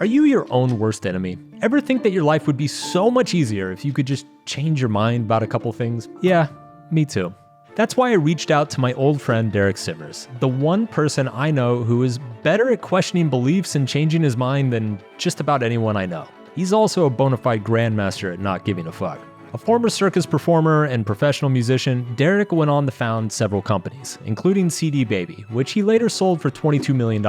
Are you your own worst enemy? Ever think that your life would be so much easier if you could just change your mind about a couple things? Yeah, me too. That's why I reached out to my old friend Derek Sivers, the one person I know who is better at questioning beliefs and changing his mind than just about anyone I know. He's also a bona fide grandmaster at not giving a fuck. A former circus performer and professional musician, Derek went on to found several companies, including CD Baby, which he later sold for $22 million.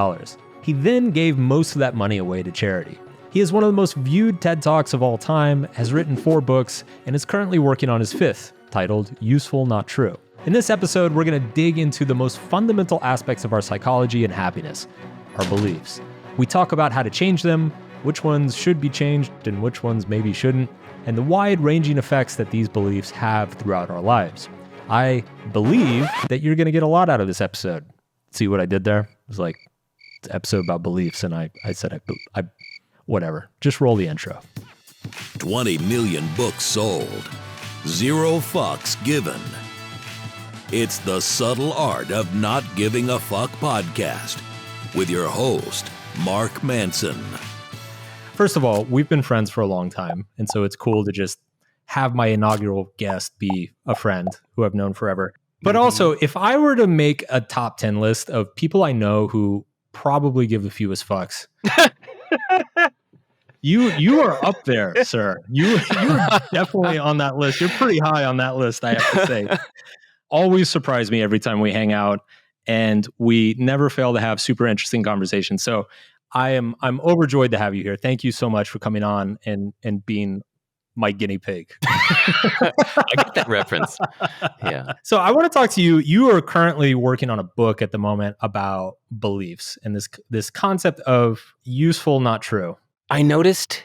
He then gave most of that money away to charity. He is one of the most viewed TED Talks of all time, has written 4 books, and is currently working on his 5th, titled Useful Not True. In this episode, we're going to dig into the most fundamental aspects of our psychology and happiness, our beliefs. We talk about how to change them, which ones should be changed and which ones maybe shouldn't, and the wide-ranging effects that these beliefs have throughout our lives. I believe that you're going to get a lot out of this episode. See what I did there? It was like an episode about beliefs, and I said I whatever. Just roll the intro. 20 million books sold. 0 fucks given. It's the Subtle Art of Not Giving a Fuck podcast with your host, Mark Manson. First of all, we've been friends for a long time, and so it's cool to just have my inaugural guest be a friend who I've known forever. But also, if I were to make a top 10 list of people I know who probably give the fewest fucks, you are up there, sir. You're definitely on that list. You're pretty high on that list, I have to say. Always surprise me every time we hang out, and we never fail to have super interesting conversations. So I'm overjoyed to have you here. Thank you so much for coming on and being my guinea pig. I get that reference. Yeah. So I want to talk to you. You are currently working on a book at the moment about beliefs and this concept of useful, not true. I noticed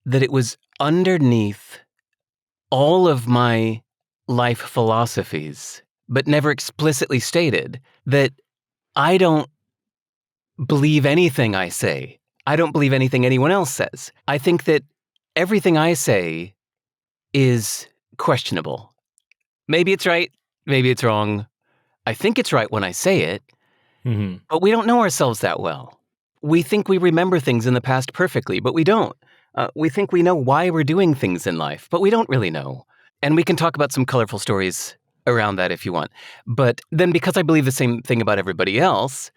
that it was underneath all of my life philosophies, but never explicitly stated, that I don't believe anything I say. I don't believe anything anyone else says. I think that everything I say is questionable. Maybe it's right, maybe it's wrong. I think it's right when I say it, but we don't know ourselves that well. We think we remember things in the past perfectly, but we don't. We think we know why we're doing things in life, but we don't really know. And we can talk about some colorful stories around that if you want. But then because I believe the same thing about everybody else,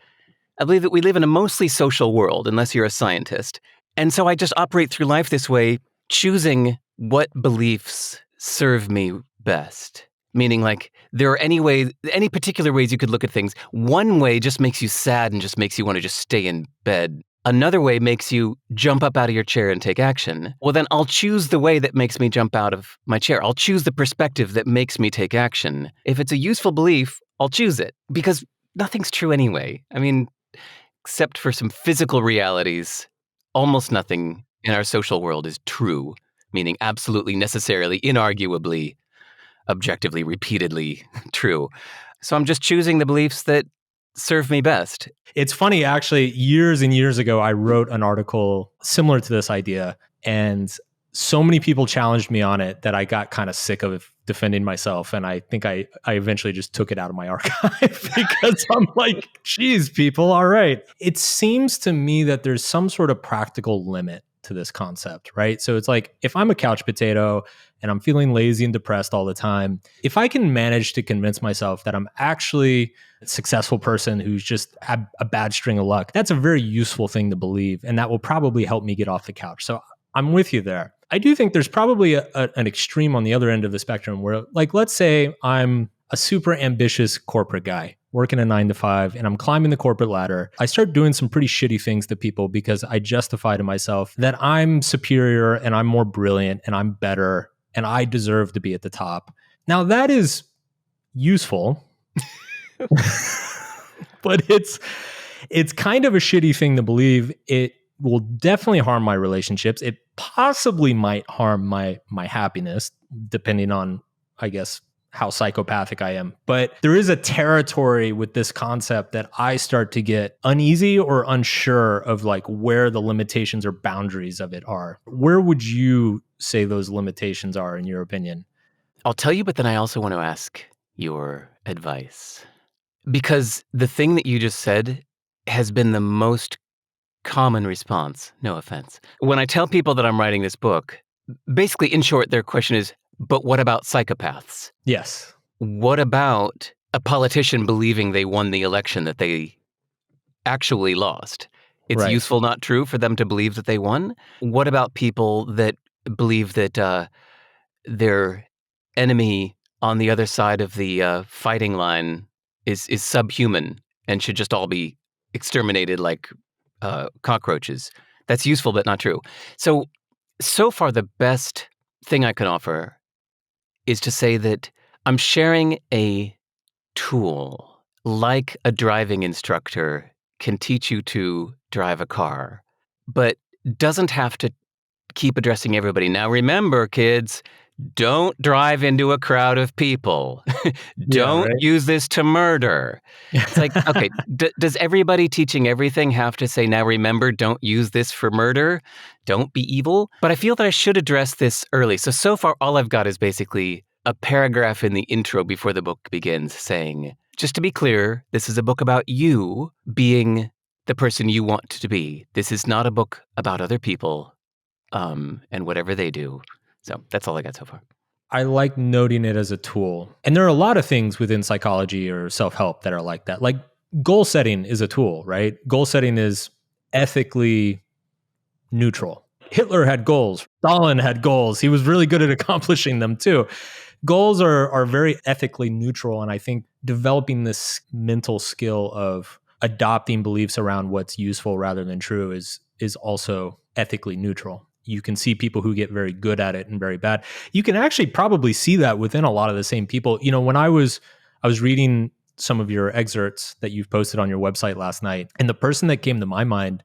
I believe that we live in a mostly social world, unless you're a scientist. And so I just operate through life this way, choosing what beliefs serve me best. Meaning, like, there are any particular ways you could look at things. One way just makes you sad and just makes you want to just stay in bed. Another way makes you jump up out of your chair and take action. Well, then I'll choose the way that makes me jump out of my chair. I'll choose the perspective that makes me take action. If it's a useful belief, I'll choose it. Because nothing's true anyway. I mean, except for some physical realities, almost nothing in our social world is true, meaning absolutely, necessarily, inarguably, objectively, repeatedly true. So I'm just choosing the beliefs that serve me best. It's funny, actually, years and years ago, I wrote an article similar to this idea, and so many people challenged me on it that I got kind of sick of defending myself. And I think I eventually just took it out of my archive because I'm like, geez, people, all right. It seems to me that there's some sort of practical limit to this concept, right? So it's like, if I'm a couch potato and I'm feeling lazy and depressed all the time, if I can manage to convince myself that I'm actually a successful person who's just had a bad string of luck, that's a very useful thing to believe. And that will probably help me get off the couch. So I'm with you there. I do think there's probably an extreme on the other end of the spectrum where, like, let's say I'm a super ambitious corporate guy working a 9 to 5 and I'm climbing the corporate ladder. I start doing some pretty shitty things to people because I justify to myself that I'm superior and I'm more brilliant and I'm better and I deserve to be at the top. Now that is useful, but it's kind of a shitty thing to believe. It will definitely harm my relationships. It possibly might harm my happiness, depending on, I guess, how psychopathic I am. But there is a territory with this concept that I start to get uneasy or unsure of, like, where the limitations or boundaries of it are. Where would you say those limitations are, in your opinion? I'll tell you, but then I also want to ask your advice. Because the thing that you just said has been the most common response. No offense. When I tell people that I'm writing this book, basically, in short, their question is, but what about psychopaths? Yes. What about a politician believing they won the election that they actually lost? It's Right. useful, not true, for them to believe that they won. What about people that believe that their enemy on the other side of the fighting line is subhuman and should just all be exterminated like cockroaches? That's useful, but not true. So far, the best thing I can offer is to say that I'm sharing a tool like a driving instructor can teach you to drive a car, but doesn't have to keep addressing everybody. Now, remember, kids, don't drive into a crowd of people. Yeah, Don't right. use this to murder. It's like, okay, does everybody teaching everything have to say, now remember, don't use this for murder? Don't be evil? But I feel that I should address this early. So far, all I've got is basically a paragraph in the intro before the book begins saying, just to be clear, this is a book about you being the person you want to be. This is not a book about other people and whatever they do. So that's all I got so far. I like noting it as a tool. And there are a lot of things within psychology or self-help that are like that. Like goal setting is a tool, right? Goal setting is ethically neutral. Hitler had goals. Stalin had goals. He was really good at accomplishing them too. Goals are very ethically neutral. And I think developing this mental skill of adopting beliefs around what's useful rather than true is also ethically neutral. You can see people who get very good at it and very bad. You can actually probably see that within a lot of the same people. You know, when I was reading some of your excerpts that you've posted on your website last night, and the person that came to my mind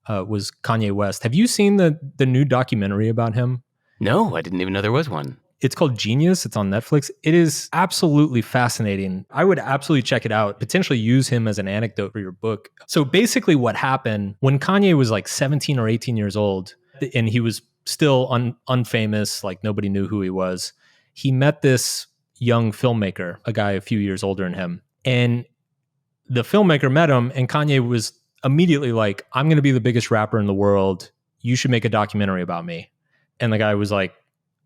was Kanye West. Have you seen the new documentary about him? No, I didn't even know there was one. It's called Genius. It's on Netflix. It is absolutely fascinating. I would absolutely check it out, potentially use him as an anecdote for your book. So basically what happened when Kanye was like 17 or 18 years old and he was still unfamous, like nobody knew who he was, he met this young filmmaker, a guy a few years older than him. And the filmmaker met him and Kanye was immediately like, I'm going to be the biggest rapper in the world. You should make a documentary about me. And the guy was like,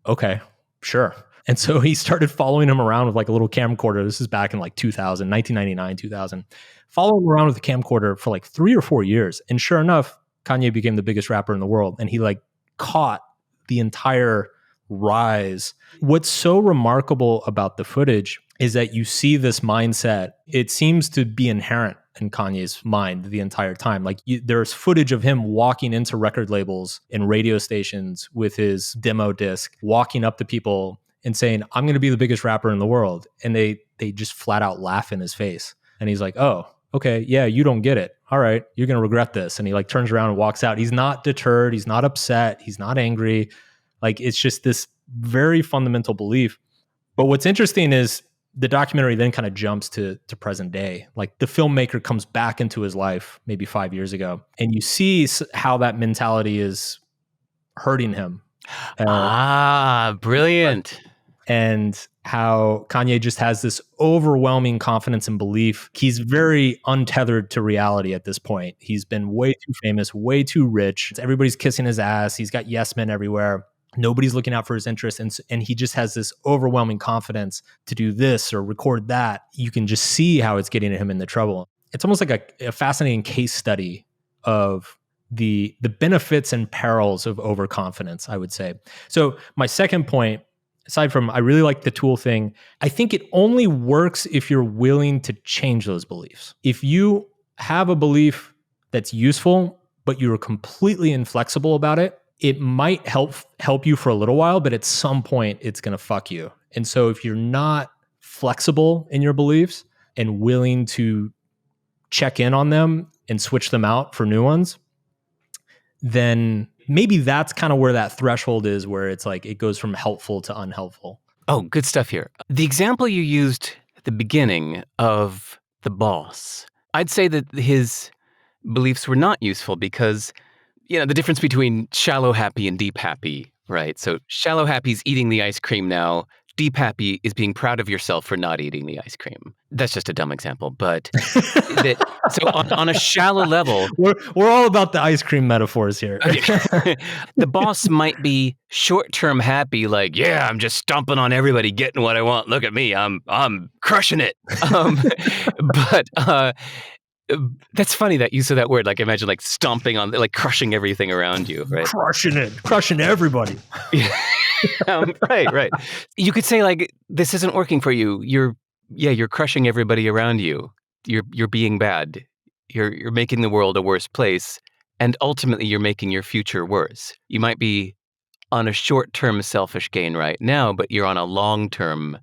okay, sure. And so he started following him around with like a little camcorder. This is back in like 1999, 2000. Following him around with a camcorder for like 3 or 4 years. And sure enough, Kanye became the biggest rapper in the world. And he like caught the entire rise. What's so remarkable about the footage is that you see this mindset. It seems to be inherent in Kanye's mind the entire time. Like there's footage of him walking into record labels and radio stations with his demo disc, walking up to people and saying, I'm going to be the biggest rapper in the world. And they just flat out laugh in his face. And he's like, oh, okay, yeah, you don't get it. All right, you're going to regret this. And he like turns around and walks out. He's not deterred. He's not upset. He's not angry. Like it's just this very fundamental belief. But what's interesting is the documentary then kind of jumps to present day. Like the filmmaker comes back into his life maybe 5 years ago, and you see how that mentality is hurting him. Brilliant. And how Kanye just has this overwhelming confidence and belief. He's very untethered to reality at this point. He's been way too famous, way too rich. Everybody's kissing his ass. He's got yes men everywhere. Nobody's looking out for his interests. And he just has this overwhelming confidence to do this or record that. You can just see how it's getting him into trouble. It's almost like a fascinating case study of the benefits and perils of overconfidence, I would say. So my second point, aside from I really like the tool thing, I think it only works if you're willing to change those beliefs. If you have a belief that's useful, but you're completely inflexible about it, it might help you for a little while, but at some point it's going to fuck you. And so if you're not flexible in your beliefs and willing to check in on them and switch them out for new ones, then maybe that's kind of where that threshold is, where it's like it goes from helpful to unhelpful. Oh, good stuff here. The example you used at the beginning of the boss, I'd say that his beliefs were not useful because, you know, the difference between shallow happy and deep happy, right? So shallow happy's eating the ice cream now. deep happy is being proud of yourself for not eating the ice cream. That's just a dumb example, but so on a shallow level, we're all about the ice cream metaphors here. the boss might be short-term happy, like, yeah, I'm just stomping on everybody, getting what I want. Look at me, I'm crushing it. But that's funny that you said that word. Like, imagine like stomping on, like crushing everything around you, right? Crushing everybody. Right. You could say like, this isn't working for you. You're crushing everybody around you. You're being bad. You're making the world a worse place, and ultimately you're making your future worse. You might be on a short-term selfish gain right now, but you're on a long-term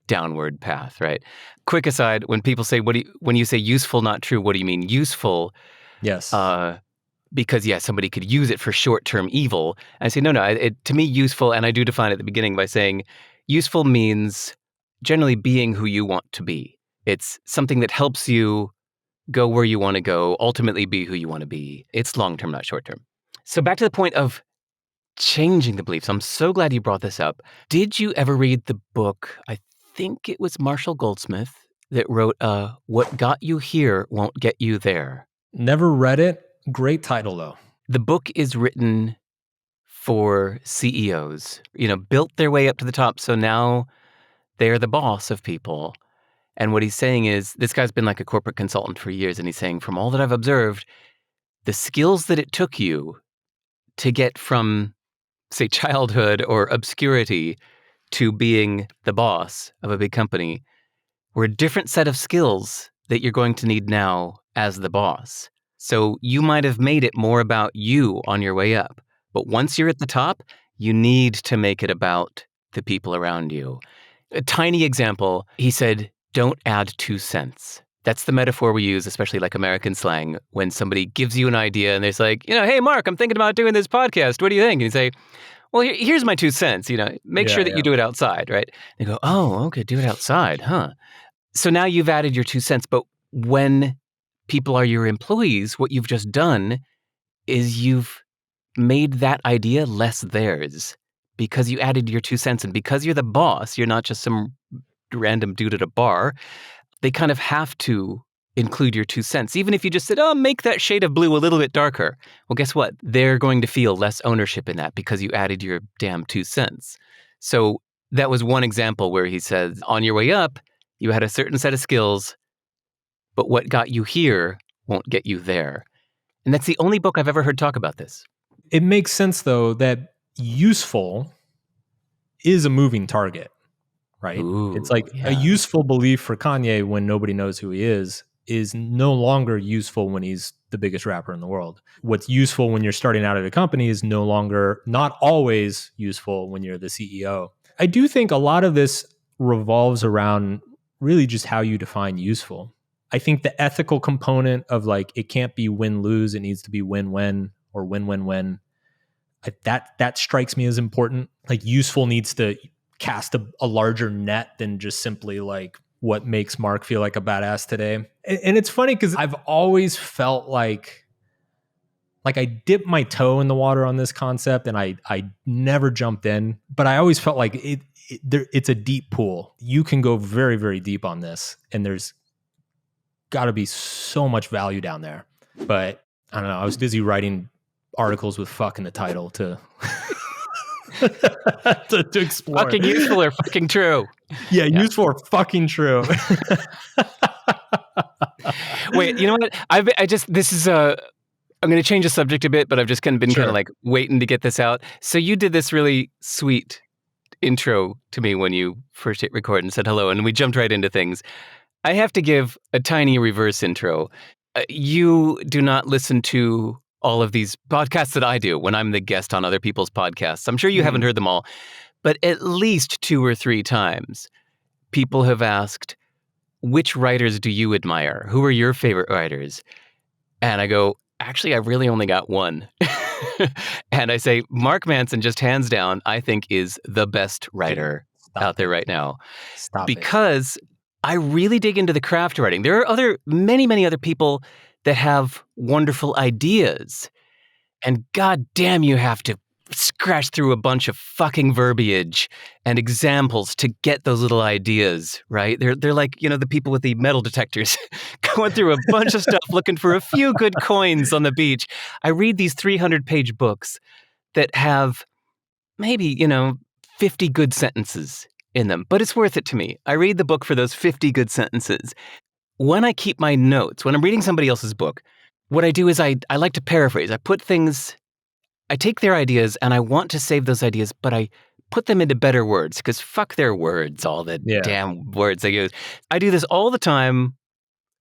downward path, right? Quick aside, when people say, when you say useful, not true, what do you mean useful? Yes. Because somebody could use it for short-term evil. And I say, no, to me, useful, and I do define it at the beginning by saying useful means generally being who you want to be. It's something that helps you go where you want to go, ultimately be who you want to be. It's long-term, not short-term. So back to the point of changing the beliefs. I'm so glad you brought this up. Did you ever read the book, I think it was Marshall Goldsmith, that wrote, What Got You Here Won't Get You There? Never read it. Great title, though. The book is written for CEOs, built their way up to the top. So now they're the boss of people. And what he's saying is, this guy's been like a corporate consultant for years. And he's saying, from all that I've observed, the skills that it took you to get from, say, childhood or obscurity to being the boss of a big company were a different set of skills that you're going to need now as the boss. So you might have made it more about you on your way up. But once you're at the top, you need to make it about the people around you. A tiny example, he said, don't add 2 cents. That's the metaphor we use, especially like American slang, when somebody gives you an idea and there's like, hey, Mark, I'm thinking about doing this podcast. What do you think? And you say, well, here's my 2 cents. Make sure that you do it outside, right? They go, oh, okay, do it outside, huh? So now you've added your 2 cents. But when people are your employees, what you've just done is you've made that idea less theirs because you added your 2 cents. And because you're the boss, you're not just some random dude at a bar. They kind of have to include your 2 cents. Even if you just said, make that shade of blue a little bit darker. Well, guess what? They're going to feel less ownership in that because you added your damn 2 cents. So that was one example where he says, on your way up, you had a certain set of skills, but what got you here won't get you there. And that's the only book I've ever heard talk about this. It makes sense, though, that useful is a moving target, right? Ooh, it's like a useful belief for Kanye when nobody knows who he is no longer useful when he's the biggest rapper in the world. What's useful when you're starting out at a company is not always useful when you're the CEO. I do think a lot of this revolves around really just how you define useful. I think the ethical component of like, it can't be win-lose, it needs to be win-win or win-win-win. That strikes me as important. Like, useful needs to cast a larger net than just simply like what makes Mark feel like a badass today. And it's funny because I've always felt like I dipped my toe in the water on this concept and I never jumped in, but I always felt like it's a deep pool. You can go very, very deep on this and there's got to be so much value down there. But I don't know. I was busy writing articles with fuck in the title to to explore. Fucking useful or fucking true. Yeah, useful or fucking true. Wait, you know what? I'm going to change the subject a bit, but I've just kind of been kind of like waiting to get this out. So you did this really sweet intro to me when you first hit record and said hello, and we jumped right into things. I have to give a tiny reverse intro. You do not listen to all of these podcasts that I do when I'm the guest on other people's podcasts. I'm sure you haven't heard them all, but at least 2 or 3 times, people have asked, which writers do you admire? Who are your favorite writers? And I go, actually, I really only got one. And I say, Mark Manson, just hands down, I think is the best writer out there right now. Because I really dig into the craft writing. There are many, many other people that have wonderful ideas. And goddamn, you have to scratch through a bunch of fucking verbiage and examples to get those little ideas, right? They're like, the people with the metal detectors going through a bunch of stuff looking for a few good coins on the beach. I read these 300-page books that have maybe, 50 good sentences in them, but it's worth it to me. I read the book for those 50 good sentences. When I keep my notes, when I'm reading somebody else's book, what I do is I like to paraphrase. I take their ideas and I want to save those ideas, but I put them into better words because fuck their words, all the damn words they use. I do this all the time,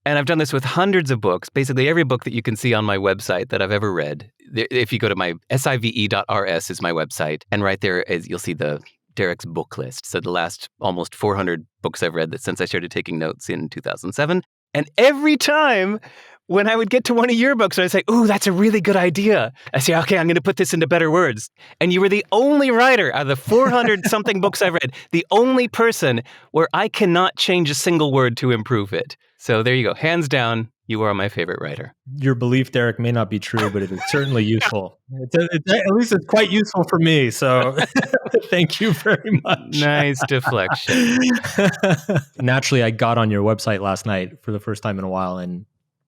and I've done this with hundreds of books, basically every book that you can see on my website that I've ever read. If you go to my sive.rs is my website, and right there you'll see the Derek's book list. So the last almost 400 books I've read since I started taking notes in 2007. And every time when I would get to one of your books, I'd say, ooh, that's a really good idea. I say, okay, I'm going to put this into better words. And you were the only writer out of the 400-something books I've read, the only person where I cannot change a single word to improve it. So there you go. Hands down, you are my favorite writer. Your belief, Derek, may not be true, but it is certainly useful. At least it's quite useful for me. So thank you very much. Nice deflection. Naturally, I got on your website last night for the first time in a while and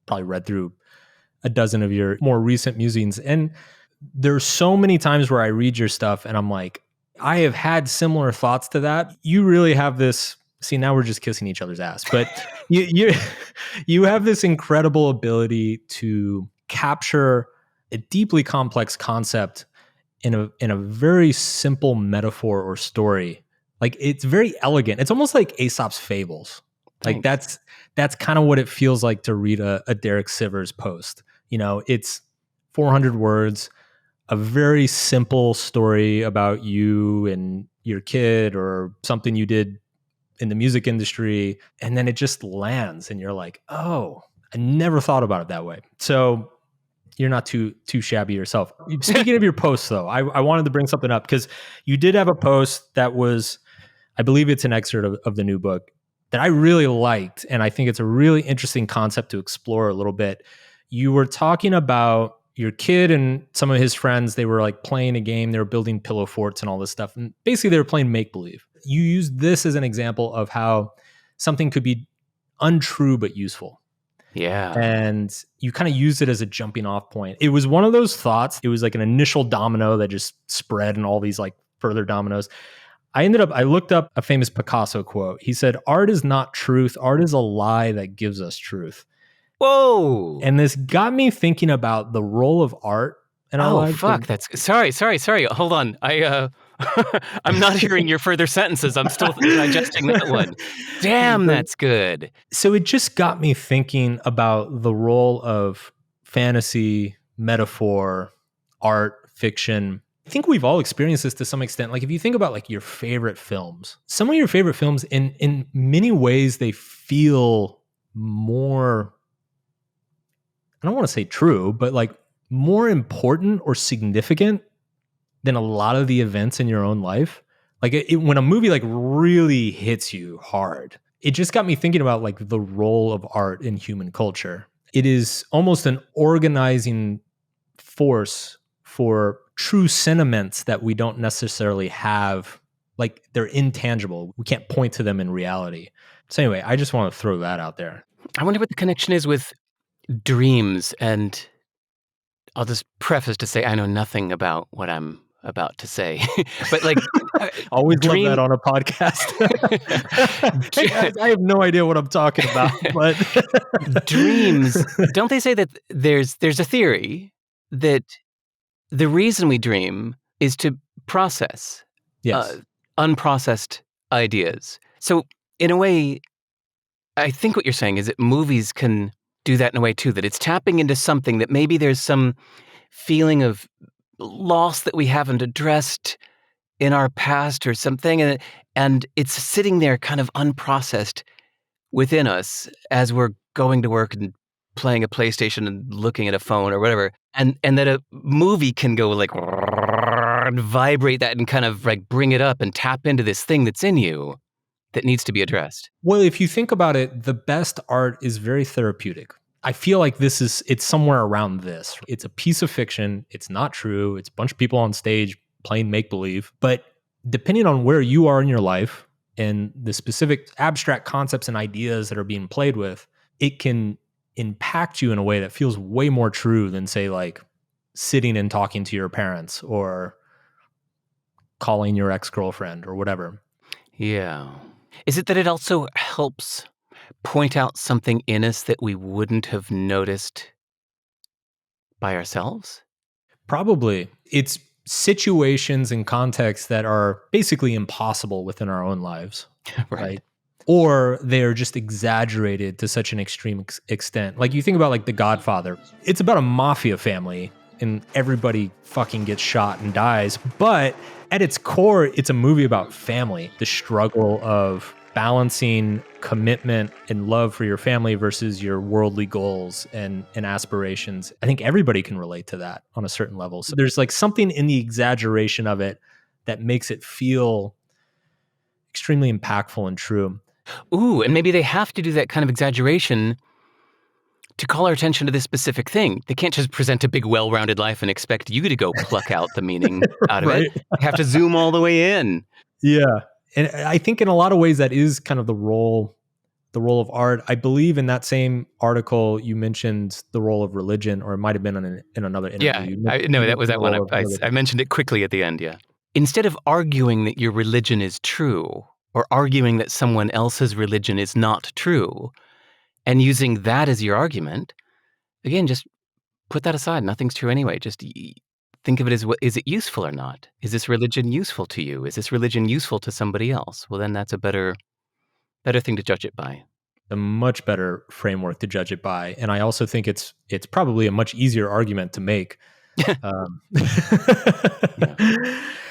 probably read through a dozen of your more recent musings. And there's so many times where I read your stuff and I'm like, I have had similar thoughts to that. You really have this. See, now we're just kissing each other's ass, but you have this incredible ability to capture a deeply complex concept in a very simple metaphor or story. Like, it's very elegant. It's almost like Aesop's fables. Like that's kind of what it feels like to read a Derek Sivers post. It's 400 words, a very simple story about you and your kid or something you did in the music industry. And then it just lands and you're like, oh, I never thought about it that way. So you're not too shabby yourself. Speaking of your posts, though, I wanted to bring something up because you did have a post that was, I believe it's an excerpt of the new book that I really liked. And I think it's a really interesting concept to explore a little bit. You were talking about your kid and some of his friends. They were like playing a game. They were building pillow forts and all this stuff. And basically they were playing make-believe. You used this as an example of how something could be untrue but useful. Yeah. And you kind of used it as a jumping off point. It was one of those thoughts. It was like an initial domino that just spread and all these like further dominoes. I looked up a famous Picasso quote. He said, "Art is not truth. Art is a lie that gives us truth." Whoa. And this got me thinking about the role of art in our lives. Oh, fuck. That's sorry. Hold on. I'm not hearing your further sentences. I'm still digesting that one. Damn, that's good. So it just got me thinking about the role of fantasy, metaphor, art, fiction. I think we've all experienced this to some extent. Like if you think about like your favorite films, some of your favorite films in many ways, they feel more, I don't want to say true, but like more important or significant than a lot of the events in your own life. Like when a movie like really hits you hard, it just got me thinking about like the role of art in human culture. It is almost an organizing force for true sentiments that we don't necessarily have. Like they're intangible. We can't point to them in reality. So anyway, I just want to throw that out there. I wonder what the connection is with dreams. And I'll just preface to say I know nothing about what I'm about to say. But like always love that on a podcast. I have no idea what I'm talking about, but dreams, don't they say that there's a theory that the reason we dream is to process unprocessed ideas. So in a way, I think what you're saying is that movies can do that in a way too, that it's tapping into something that maybe there's some feeling of loss that we haven't addressed in our past or something. And it's sitting there kind of unprocessed within us as we're going to work and playing a PlayStation and looking at a phone or whatever. And that a movie can go like and vibrate that and kind of like bring it up and tap into this thing that's in you that needs to be addressed. Well, if you think about it, the best art is very therapeutic. I feel like it's somewhere around this. It's a piece of fiction. It's not true. It's a bunch of people on stage plain make-believe. But depending on where you are in your life and the specific abstract concepts and ideas that are being played with, it can impact you in a way that feels way more true than, say, like sitting and talking to your parents or calling your ex-girlfriend or whatever. Yeah. Is it that it also helps point out something in us that we wouldn't have noticed by ourselves? Probably. It's situations and contexts that are basically impossible within our own lives, right? Or they're just exaggerated to such an extreme extent. Like you think about like The Godfather. It's about a mafia family and everybody fucking gets shot and dies. But at its core, it's a movie about family, the struggle of balancing commitment and love for your family versus your worldly goals and aspirations. I think everybody can relate to that on a certain level. So there's like something in the exaggeration of it that makes it feel extremely impactful and true. Ooh, and maybe they have to do that kind of exaggeration to call our attention to this specific thing. They can't just present a big, well-rounded life and expect you to go pluck out the meaning out of it. They have to zoom all the way in. Yeah. And I think in a lot of ways that is kind of the role of art. I believe in that same article you mentioned the role of religion, or it might have been in another interview. Yeah, that was that one. I mentioned it quickly at the end, yeah. Instead of arguing that your religion is true, or arguing that someone else's religion is not true, and using that as your argument, again, just put that aside. Nothing's true anyway. Just think of it as, is it useful or not? Is this religion useful to you? Is this religion useful to somebody else? Well, then that's a better thing to judge it by. A much better framework to judge it by. And I also think it's probably a much easier argument to make.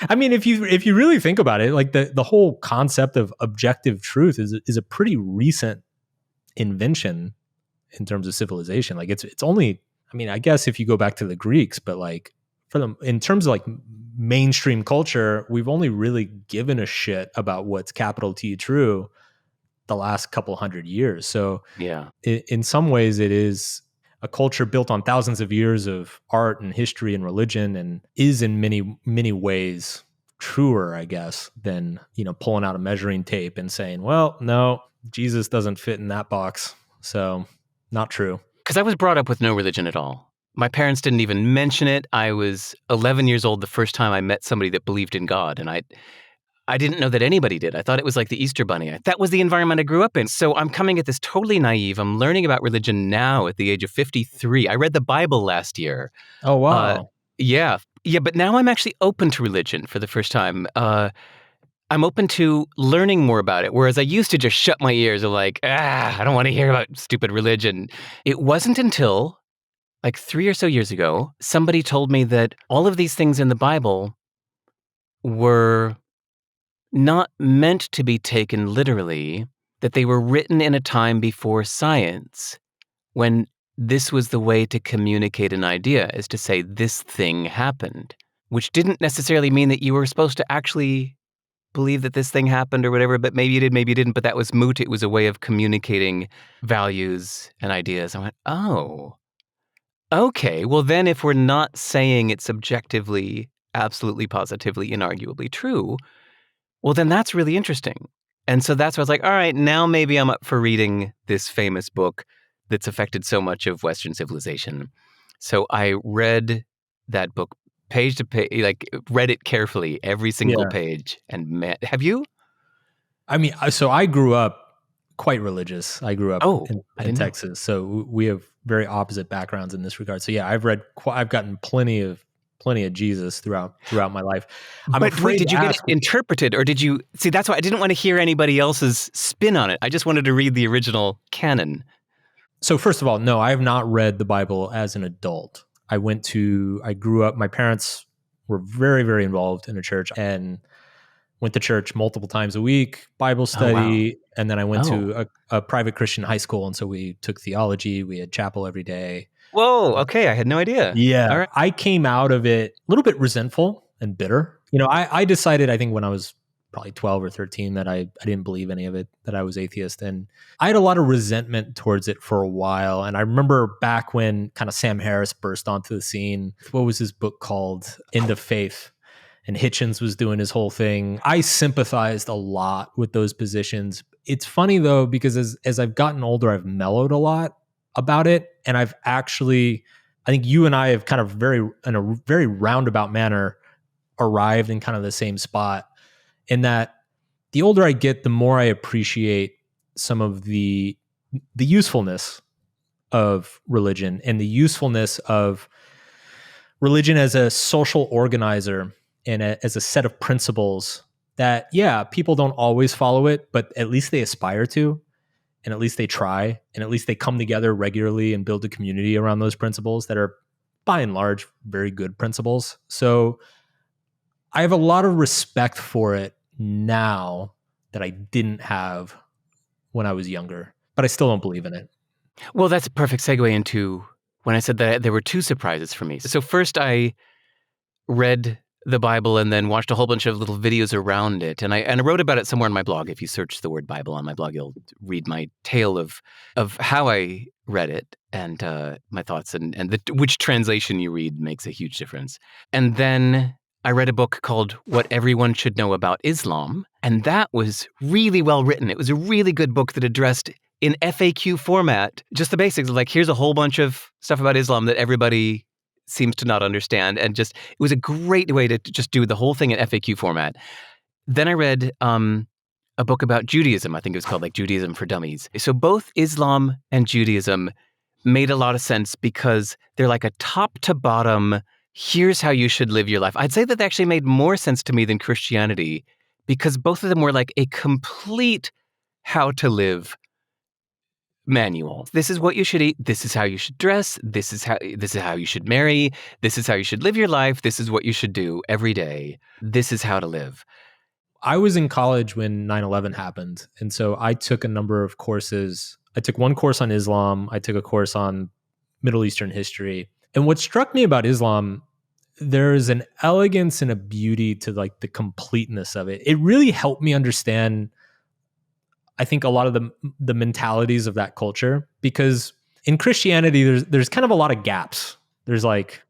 I mean, if you really think about it, like the whole concept of objective truth is a pretty recent invention in terms of civilization. Like it's only, I mean, I guess if you go back to the Greeks, but like in terms of like mainstream culture, we've only really given a shit about what's capital T true the last couple hundred years. So yeah, in some ways it is a culture built on thousands of years of art and history and religion, and is in many ways truer, I guess, than, pulling out a measuring tape and saying, well, no, Jesus doesn't fit in that box. So not true. Because I was brought up with no religion at all. My parents didn't even mention it. I was 11 years old the first time I met somebody that believed in God, and I didn't know that anybody did. I thought it was like the Easter Bunny. That was the environment I grew up in. So I'm coming at this totally naive. I'm learning about religion now at the age of 53. I read the Bible last year. Oh, wow. Yeah, but now I'm actually open to religion for the first time. I'm open to learning more about it, whereas I used to just shut my ears and like, I don't want to hear about stupid religion. It wasn't until like 3 or so years ago, somebody told me that all of these things in the Bible were not meant to be taken literally, that they were written in a time before science, when this was the way to communicate an idea, is to say this thing happened, which didn't necessarily mean that you were supposed to actually believe that this thing happened or whatever, but maybe you did, maybe you didn't, but that was moot. It was a way of communicating values and ideas. I went, oh, okay. Well, then if we're not saying it's objectively, absolutely, positively, inarguably true, well, then that's really interesting. And so that's why I was like, all right, now maybe I'm up for reading this famous book that's affected so much of Western civilization. So I read that book page to page, like read it carefully, every single page. And have you? I mean, so I grew up quite religious. I grew up in Texas. So we have very opposite backgrounds in this regard. So yeah, I've gotten plenty of Jesus throughout my life. But wait, did you get it interpreted, or did you see? That's why I didn't want to hear anybody else's spin on it. I just wanted to read the original canon. So first of all, no, I have not read the Bible as an adult. I grew up, my parents were very, very involved in a church and went to church multiple times a week, Bible study. Oh, wow. And then I went to a private Christian high school. And so we took theology. We had chapel every day. Whoa. Okay. I had no idea. Yeah. All right. I came out of it a little bit resentful and bitter. I decided, I think when I was probably 12 or 13, that I didn't believe any of it, that I was atheist. And I had a lot of resentment towards it for a while. And I remember back when kind of Sam Harris burst onto the scene. What was his book called? End of Faith. and Hitchens was doing his whole thing. I sympathized a lot with those positions. It's funny though, because as I've gotten older, I've mellowed a lot about it. And I've actually, I think you and I have kind of in a very roundabout manner arrived in kind of the same spot, in that the older I get, the more I appreciate some of the usefulness of religion and the usefulness of religion as a social organizer and as a set of principles that, yeah, people don't always follow it, but at least they aspire to, and at least they try, and at least they come together regularly and build a community around those principles that are, by and large, very good principles. So I have a lot of respect for it now that I didn't have when I was younger, but I still don't believe in it. Well, that's a perfect segue into when I said that there were two surprises for me. So first I read the Bible and then watched a whole bunch of little videos around it. And I wrote about it somewhere on my blog. If you search the word Bible on my blog, you'll read my tale of how I read it and my thoughts, and which translation you read makes a huge difference. And then I read a book called What Everyone Should Know About Islam. And that was really well written. It was a really good book that addressed in FAQ format just the basics. Like, here's a whole bunch of stuff about Islam that everybody seems to not understand. And just, it was a great way to just do the whole thing in FAQ format. Then I read a book about Judaism. I think it was called like Judaism for Dummies. So both Islam and Judaism made a lot of sense because they're like a top to bottom, here's how you should live your life. I'd say that they actually made more sense to me than Christianity because both of them were like a complete how to live manual. This is what you should eat. This is how you should dress. This is how you should marry. This is how you should live your life. This is what you should do every day. This is how to live. I was in college when 9/11 happened. And so I took a number of courses. I took one course on Islam. I took a course on Middle Eastern history. And what struck me about Islam, there is an elegance and a beauty to like the completeness of it. It really helped me understand, I think, a lot of the mentalities of that culture, because in Christianity, there's kind of a lot of gaps. There's like,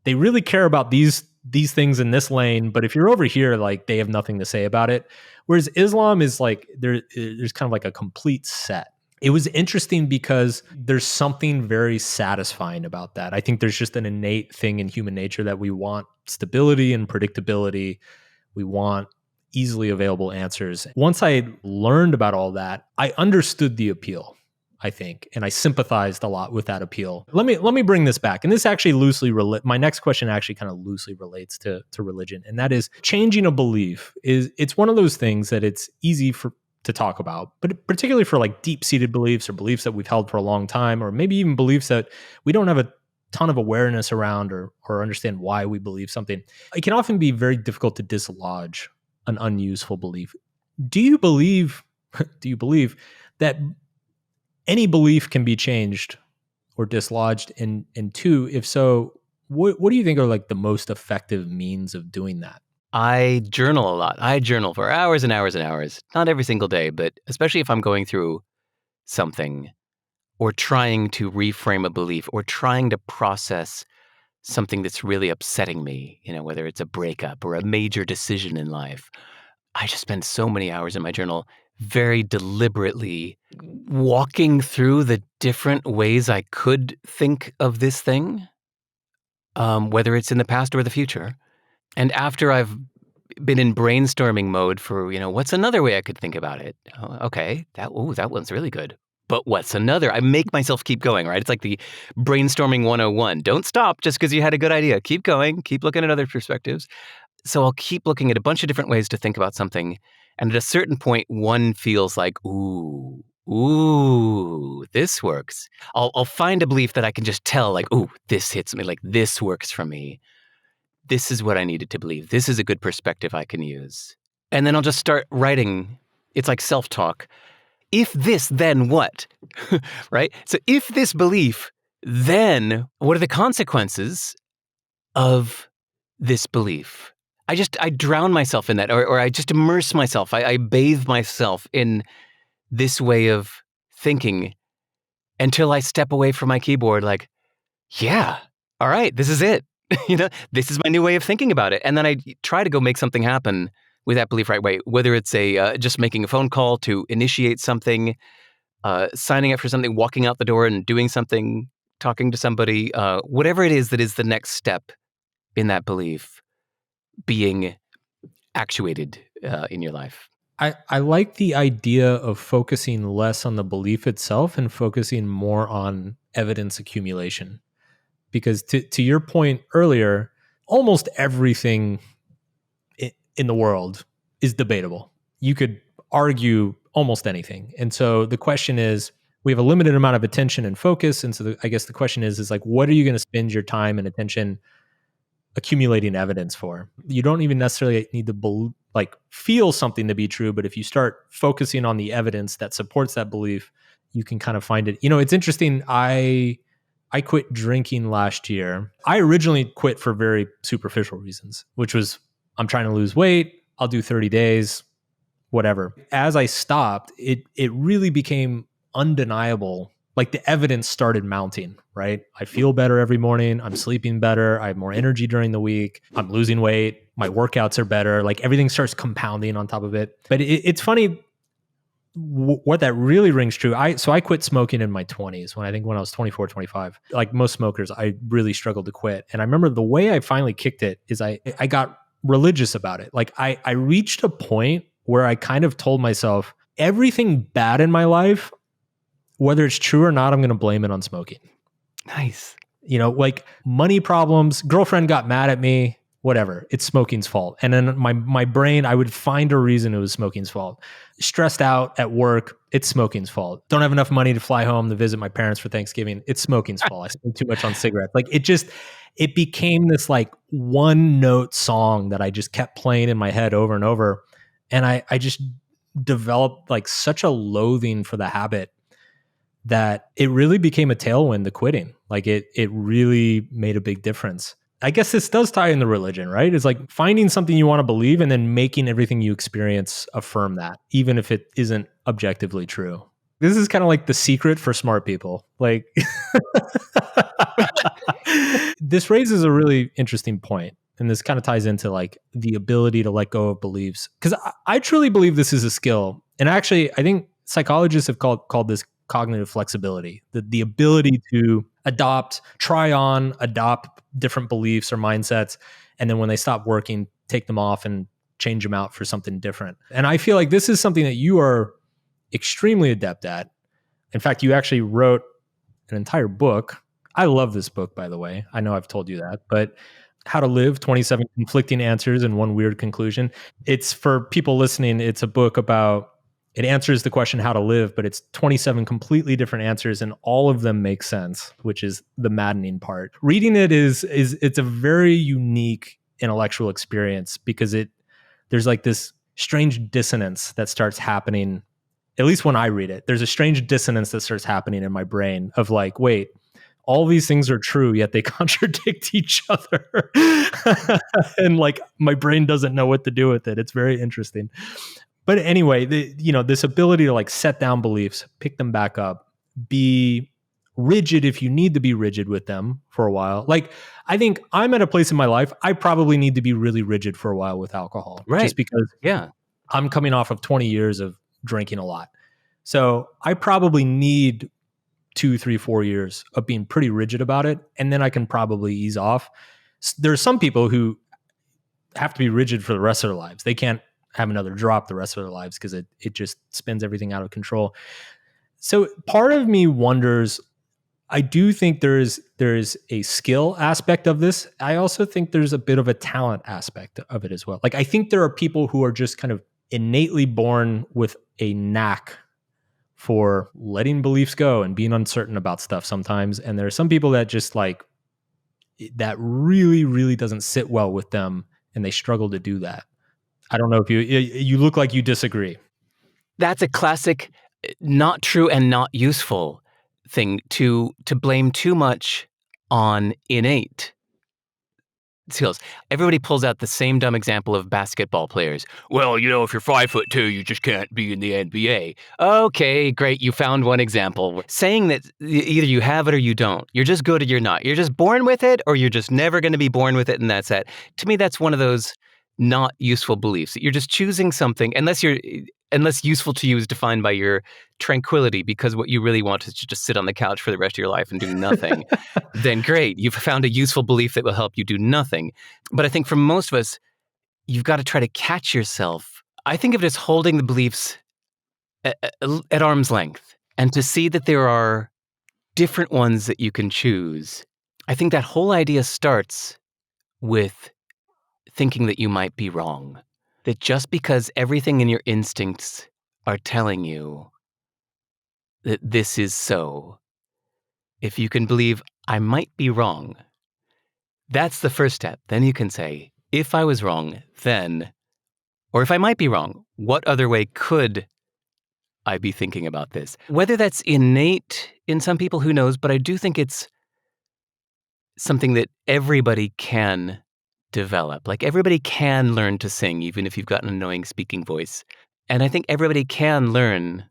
they really care about these things in this lane, but if you're over here, like they have nothing to say about it. Whereas Islam is like, there's kind of like a complete set. It was interesting because there's something very satisfying about that. I think there's just an innate thing in human nature that we want stability and predictability. We want easily available answers. Once I learned about all that, I understood the appeal, I think, and I sympathized a lot with that appeal. Let me bring this back. And this actually my next question actually kind of loosely relates to religion. And that is, changing a belief it's one of those things that it's easy to talk about, but particularly for like deep-seated beliefs or beliefs that we've held for a long time, or maybe even beliefs that we don't have a ton of awareness around or understand why we believe something. It can often be very difficult to dislodge an unuseful belief. Do you believe that any belief can be changed or dislodged? And two, if so, what do you think are like the most effective means of doing that? I journal a lot. I journal for hours and hours and hours. Not every single day, but especially if I'm going through something or trying to reframe a belief or trying to process something that's really upsetting me, whether it's a breakup or a major decision in life. I just spend so many hours in my journal very deliberately walking through the different ways I could think of this thing, whether it's in the past or the future. And after I've been in brainstorming mode for, what's another way I could think about it? Oh, okay, that one's really good. But what's another? I make myself keep going, right? It's like the brainstorming 101. Don't stop just because you had a good idea. Keep going. Keep looking at other perspectives. So I'll keep looking at a bunch of different ways to think about something. And at a certain point, one feels like, ooh, this works. I'll find a belief that I can just tell, like, ooh, this hits me. Like, this works for me. This is what I needed to believe. This is a good perspective I can use. And then I'll just start writing. It's like self-talk. If this, then what? Right? So if this belief, then what are the consequences of this belief? I drown myself in that, or I just immerse myself. I bathe myself in this way of thinking until I step away from my keyboard like, yeah, all right, this is it. This is my new way of thinking about it. And then I try to go make something happen with that belief right away, whether it's just making a phone call to initiate something, signing up for something, walking out the door and doing something, talking to somebody, whatever it is that is the next step in that belief being actuated in your life. I like the idea of focusing less on the belief itself and focusing more on evidence accumulation. Because to your point earlier, almost everything in the world is debatable. You could argue almost anything. And so the question is, we have a limited amount of attention and focus. And so I guess the question is like, what are you going to spend your time and attention accumulating evidence for? You don't even necessarily need to feel something to be true, but if you start focusing on the evidence that supports that belief, you can kind of find it. It's interesting. I quit drinking last year. I originally quit for very superficial reasons, which was I'm trying to lose weight. I'll do 30 days, whatever. As I stopped, it really became undeniable. Like the evidence started mounting, right? I feel better every morning. I'm sleeping better. I have more energy during the week. I'm losing weight. My workouts are better. Like everything starts compounding on top of it. But it's funny what that really rings true. So I quit smoking in my 20s when I was 24, 25. Like most smokers, I really struggled to quit. And I remember the way I finally kicked it is I got religious about it. Like I reached a point where I kind of told myself everything bad in my life, whether it's true or not, I'm going to blame it on smoking. Nice. Like money problems, girlfriend got mad at me, whatever. It's smoking's fault. And then my brain, I would find a reason it was smoking's fault. Stressed out at work, it's smoking's fault. Don't have enough money to fly home to visit my parents for Thanksgiving, it's smoking's fault. I spent too much on cigarettes. Like it became this like one note song that I just kept playing in my head over and over. And I just developed like such a loathing for the habit that it really became a tailwind to quitting. Like it really made a big difference. I guess this does tie into religion, right? It's like finding something you want to believe and then making everything you experience affirm that, even if it isn't objectively true. This is kind of like the secret for smart people. Like this raises a really interesting point. And this kind of ties into like the ability to let go of beliefs. Because I truly believe this is a skill. And actually, I think psychologists have called this cognitive flexibility, the ability to adopt different beliefs or mindsets. And then when they stop working, take them off and change them out for something different. And I feel like this is something that you are extremely adept at. In fact, you actually wrote an entire book. I love this book, by the way. I know I've told you that, but How to Live, 27 Conflicting Answers and One Weird Conclusion. It's for people listening. It's a book about, it answers the question how to live, but it's 27 completely different answers and all of them make sense, which is the maddening part. Reading it it's a very unique intellectual experience because there's like this strange dissonance that starts happening. At least when I read it, there's a strange dissonance that starts happening in my brain of like, wait, all these things are true, yet they contradict each other. And like my brain doesn't know what to do with it. It's very interesting. But anyway, this ability to like set down beliefs, pick them back up, be rigid if you need to be rigid with them for a while. Like I think I'm at a place in my life, I probably need to be really rigid for a while with alcohol. Right. Just because I'm coming off of 20 years of drinking a lot. So I probably need 2, 3, 4 years of being pretty rigid about it. And then I can probably ease off. There's some people who have to be rigid for the rest of their lives. They can't have another drop the rest of their lives because it just spins everything out of control. So part of me wonders, I do think there is a skill aspect of this. I also think there's a bit of a talent aspect of it as well. Like I think there are people who are just kind of innately born with a knack for letting beliefs go and being uncertain about stuff sometimes. And there are some people that just like, that really, really doesn't sit well with them and they struggle to do that. I don't know if you look like you disagree. That's a classic not true and not useful thing to blame too much on innate. skills. Everybody pulls out the same dumb example of basketball players. Well, if you're 5'2", you just can't be in the NBA. Okay, great. You found one example. Saying that either you have it or you don't. You're just good or you're not. You're just born with it or you're just never going to be born with it, and that's it. To me, that's one of those not useful beliefs. You're just choosing something, unless useful to you is defined by your tranquility, because what you really want is to just sit on the couch for the rest of your life and do nothing. Then great, you've found a useful belief that will help you do nothing. But I think for most of us, you've got to try to catch yourself. I think of it as holding the beliefs at arm's length, and to see that there are different ones that you can choose. I think that whole idea starts with thinking that you might be wrong. That just because everything in your instincts are telling you that this is so, if you can believe I might be wrong, that's the first step. Then you can say, if I was wrong, then, or if I might be wrong, what other way could I be thinking about this? Whether that's innate in some people, who knows, but I do think it's something that everybody can develop. Like, everybody can learn to sing, even if you've got an annoying speaking voice. And I think everybody can learn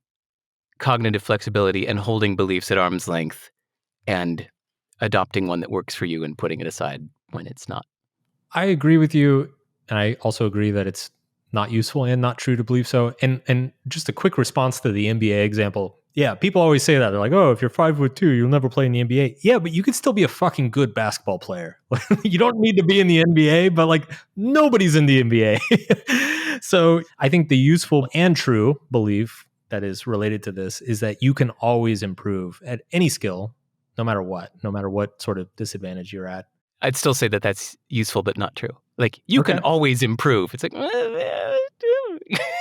cognitive flexibility and holding beliefs at arm's length and adopting one that works for you and putting it aside when it's not. I agree with you. And I also agree that it's not useful and not true to believe so. And just a quick response to the NBA example. Yeah, people always say that. They're like, oh, if you're 5'2", you'll never play in the NBA. Yeah, but you could still be a fucking good basketball player. You don't need to be in the NBA, but like, nobody's in the NBA. So I think the useful and true belief that is related to this is that you can always improve at any skill, no matter what sort of disadvantage you're at. I'd still say that that's useful, but not true. Like, you can always improve. It's like,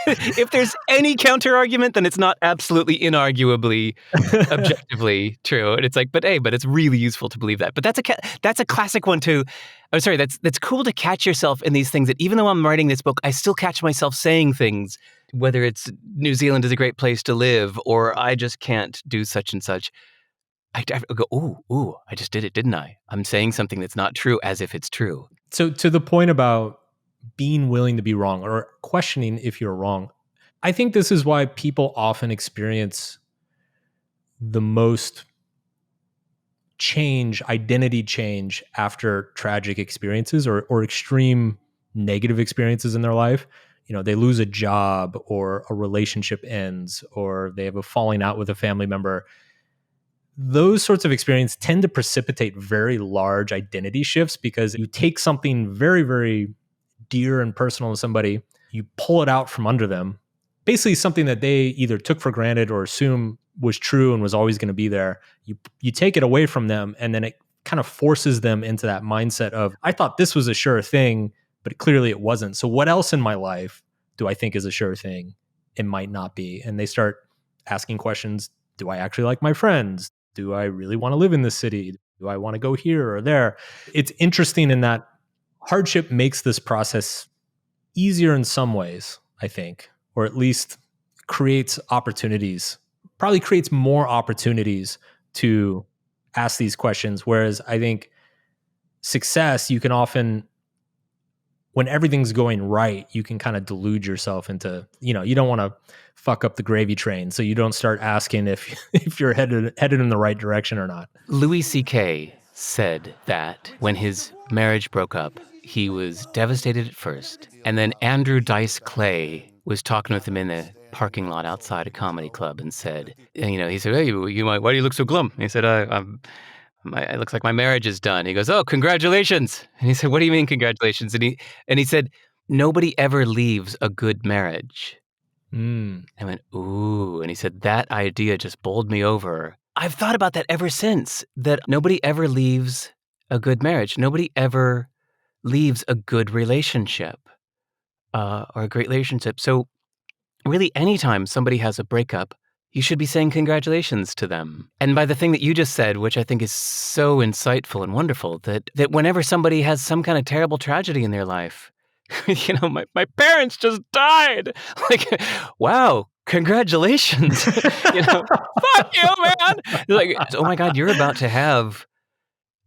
if there's any counter argument, then it's not absolutely inarguably, objectively true. And it's like, but it's really useful to believe that. But that's a classic one too. I'm sorry, that's cool to catch yourself in these things that even though I'm writing this book, I still catch myself saying things, whether it's New Zealand is a great place to live, or I just can't do such and such. I go, ooh, I just did it, didn't I? I'm saying something that's not true as if it's true. So to the point about being willing to be wrong or questioning if you're wrong, I think this is why people often experience the most identity change after tragic experiences or extreme negative experiences in their life. They lose a job, or a relationship ends, or they have a falling out with a family member. Those sorts of experiences tend to precipitate very large identity shifts, because you take something very, very dear and personal to somebody, you pull it out from under them, basically something that they either took for granted or assume was true and was always going to be there. You take it away from them, and then it kind of forces them into that mindset of, I thought this was a sure thing, but clearly it wasn't. So what else in my life do I think is a sure thing? It might not be. And they start asking questions. Do I actually like my friends? Do I really want to live in this city? Do I want to go here or there? It's interesting in that hardship makes this process easier in some ways, I think, or at least creates opportunities, probably creates more opportunities to ask these questions. Whereas I think success, you can often, when everything's going right, you can kind of delude yourself into, you don't want to fuck up the gravy train. So you don't start asking if you're headed in the right direction or not. Louis C.K. said that when his marriage broke up, he was devastated at first. And then Andrew Dice Clay was talking with him in the parking lot outside a comedy club and said, he said, hey, why do you look so glum? He said, it looks like my marriage is done. He goes, oh, congratulations. And he said, what do you mean congratulations? And he said, nobody ever leaves a good marriage. I went, ooh. And he said, that idea just bowled me over. I've thought about that ever since, that nobody ever leaves a good marriage. Nobody ever leaves a good relationship or a great relationship. So really, anytime somebody has a breakup, you should be saying congratulations to them. And by the thing that you just said, which I think is so insightful and wonderful, that whenever somebody has some kind of terrible tragedy in their life, my parents just died. Like, wow, congratulations. Fuck you, man. Like, oh my God, you're about to have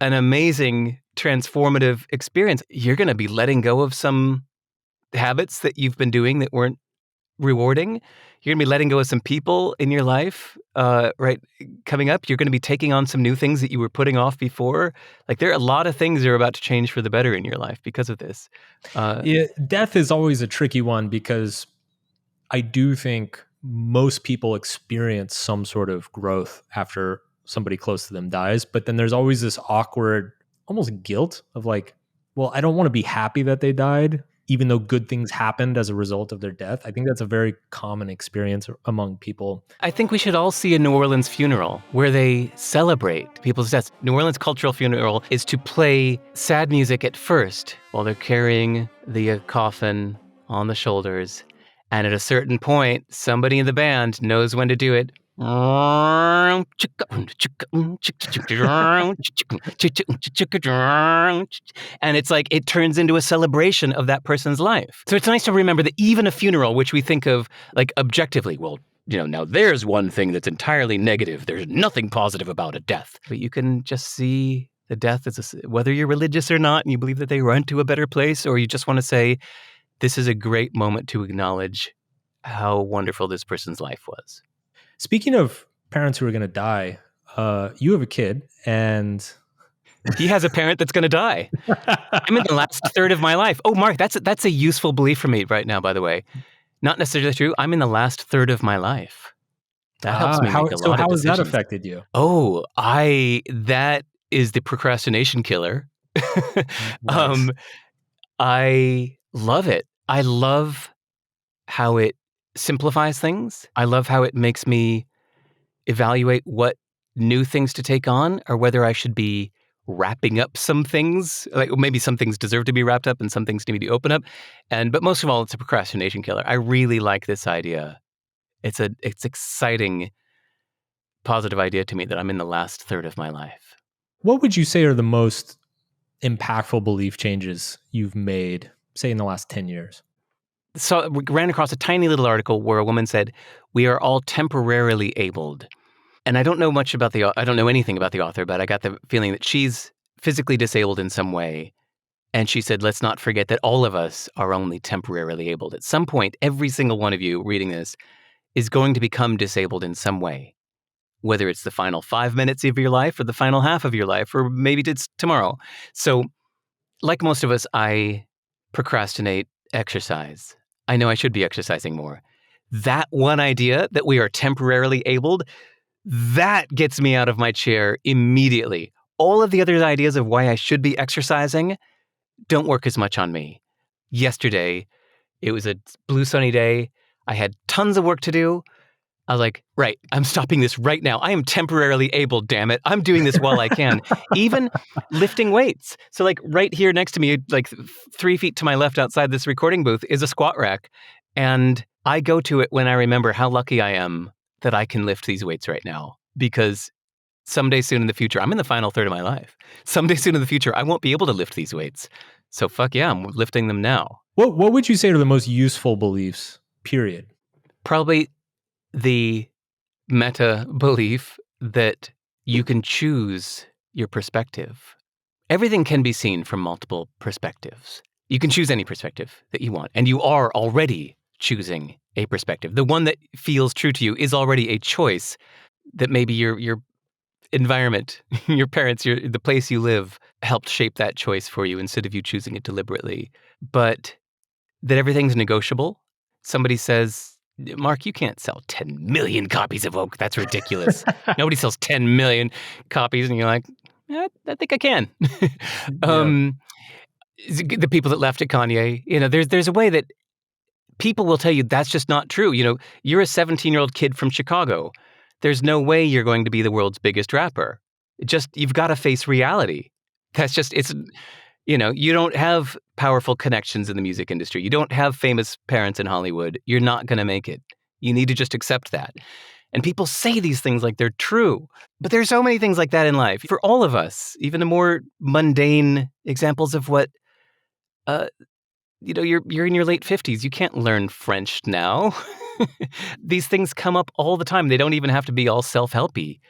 an amazing transformative experience. You're going to be letting go of some habits that you've been doing that weren't rewarding. You're going to be letting go of some people in your life, right? Coming up, you're going to be taking on some new things that you were putting off before. Like there are a lot of things that are about to change for the better in your life because of this. Yeah, death is always a tricky one because I do think most people experience some sort of growth after somebody close to them dies. But then there's always this awkward, almost guilt of like, well, I don't want to be happy that they died, even though good things happened as a result of their death. I think that's a very common experience among people. I think we should all see a New Orleans funeral where they celebrate people's deaths. New Orleans cultural funeral is to play sad music at first while they're carrying the coffin on the shoulders. And at a certain point, somebody in the band knows when to do it. And it's like it turns into a celebration of that person's life. So it's nice to remember that even a funeral, which we think of like objectively, well, now there's one thing that's entirely negative. There's nothing positive about a death. But you can just see the death as whether you're religious or not and you believe that they run to a better place, or you just want to say, this is a great moment to acknowledge how wonderful this person's life was. Speaking of parents who are going to die, you have a kid and he has a parent that's going to die. I'm in the last third of my life. Oh, Mark, that's a useful belief for me right now, by the way. Not necessarily true. I'm in the last third of my life. That helps me make a lot of decisions. So how has that affected you? Oh, that is the procrastination killer. Nice. I love it. I love how it simplifies things. I love how it makes me evaluate what new things to take on or whether I should be wrapping up some things. Like maybe some things deserve to be wrapped up and some things need to open up. But most of all, it's a procrastination killer. I really like this idea. It's exciting, positive idea to me that I'm in the last third of my life. What would you say are the most impactful belief changes you've made, say, in the last 10 years? So we ran across a tiny little article where a woman said, we are all temporarily abled. And I don't know much about I don't know anything about the author, but I got the feeling that she's physically disabled in some way. And she said, let's not forget that all of us are only temporarily abled. At some point, every single one of you reading this is going to become disabled in some way, whether it's the final 5 minutes of your life or the final half of your life, or maybe it's tomorrow. So like most of us, I procrastinate exercise. I know I should be exercising more. That one idea that we are temporarily abled, that gets me out of my chair immediately. All of the other ideas of why I should be exercising don't work as much on me. Yesterday, it was a blue sunny day. I had tons of work to do. I was like, right, I'm stopping this right now. I am temporarily able, damn it. I'm doing this while I can. Even lifting weights. So like right here next to me, like 3 feet to my left outside this recording booth is a squat rack. And I go to it when I remember how lucky I am that I can lift these weights right now. Because someday soon in the future, I'm in the final third of my life. Someday soon in the future, I won't be able to lift these weights. So fuck yeah, I'm lifting them now. What would you say are the most useful beliefs, period? Probably the meta belief that you can choose your perspective. Everything can be seen from multiple perspectives. You can choose any perspective that you want, and you are already choosing a perspective. The one that feels true to you is already a choice that maybe your environment, your parents, the place you live helped shape that choice for you instead of you choosing it deliberately. But that everything's negotiable. Somebody says, Mark, you can't sell 10 million copies of Oak. That's ridiculous. Nobody sells 10 million copies. And you're like, I think I can. The people that left at Kanye, there's a way that people will tell you that's just not true. You're a 17-year-old kid from Chicago. There's no way you're going to be the world's biggest rapper. You've got to face reality. You don't have powerful connections in the music industry. You don't have famous parents in Hollywood. You're not going to make it. You need to just accept that. And people say these things like they're true. But there's so many things like that in life. For all of us, even the more mundane examples of what, you're in your late 50s. You can't learn French now. These things come up all the time. They don't even have to be all self-helpy.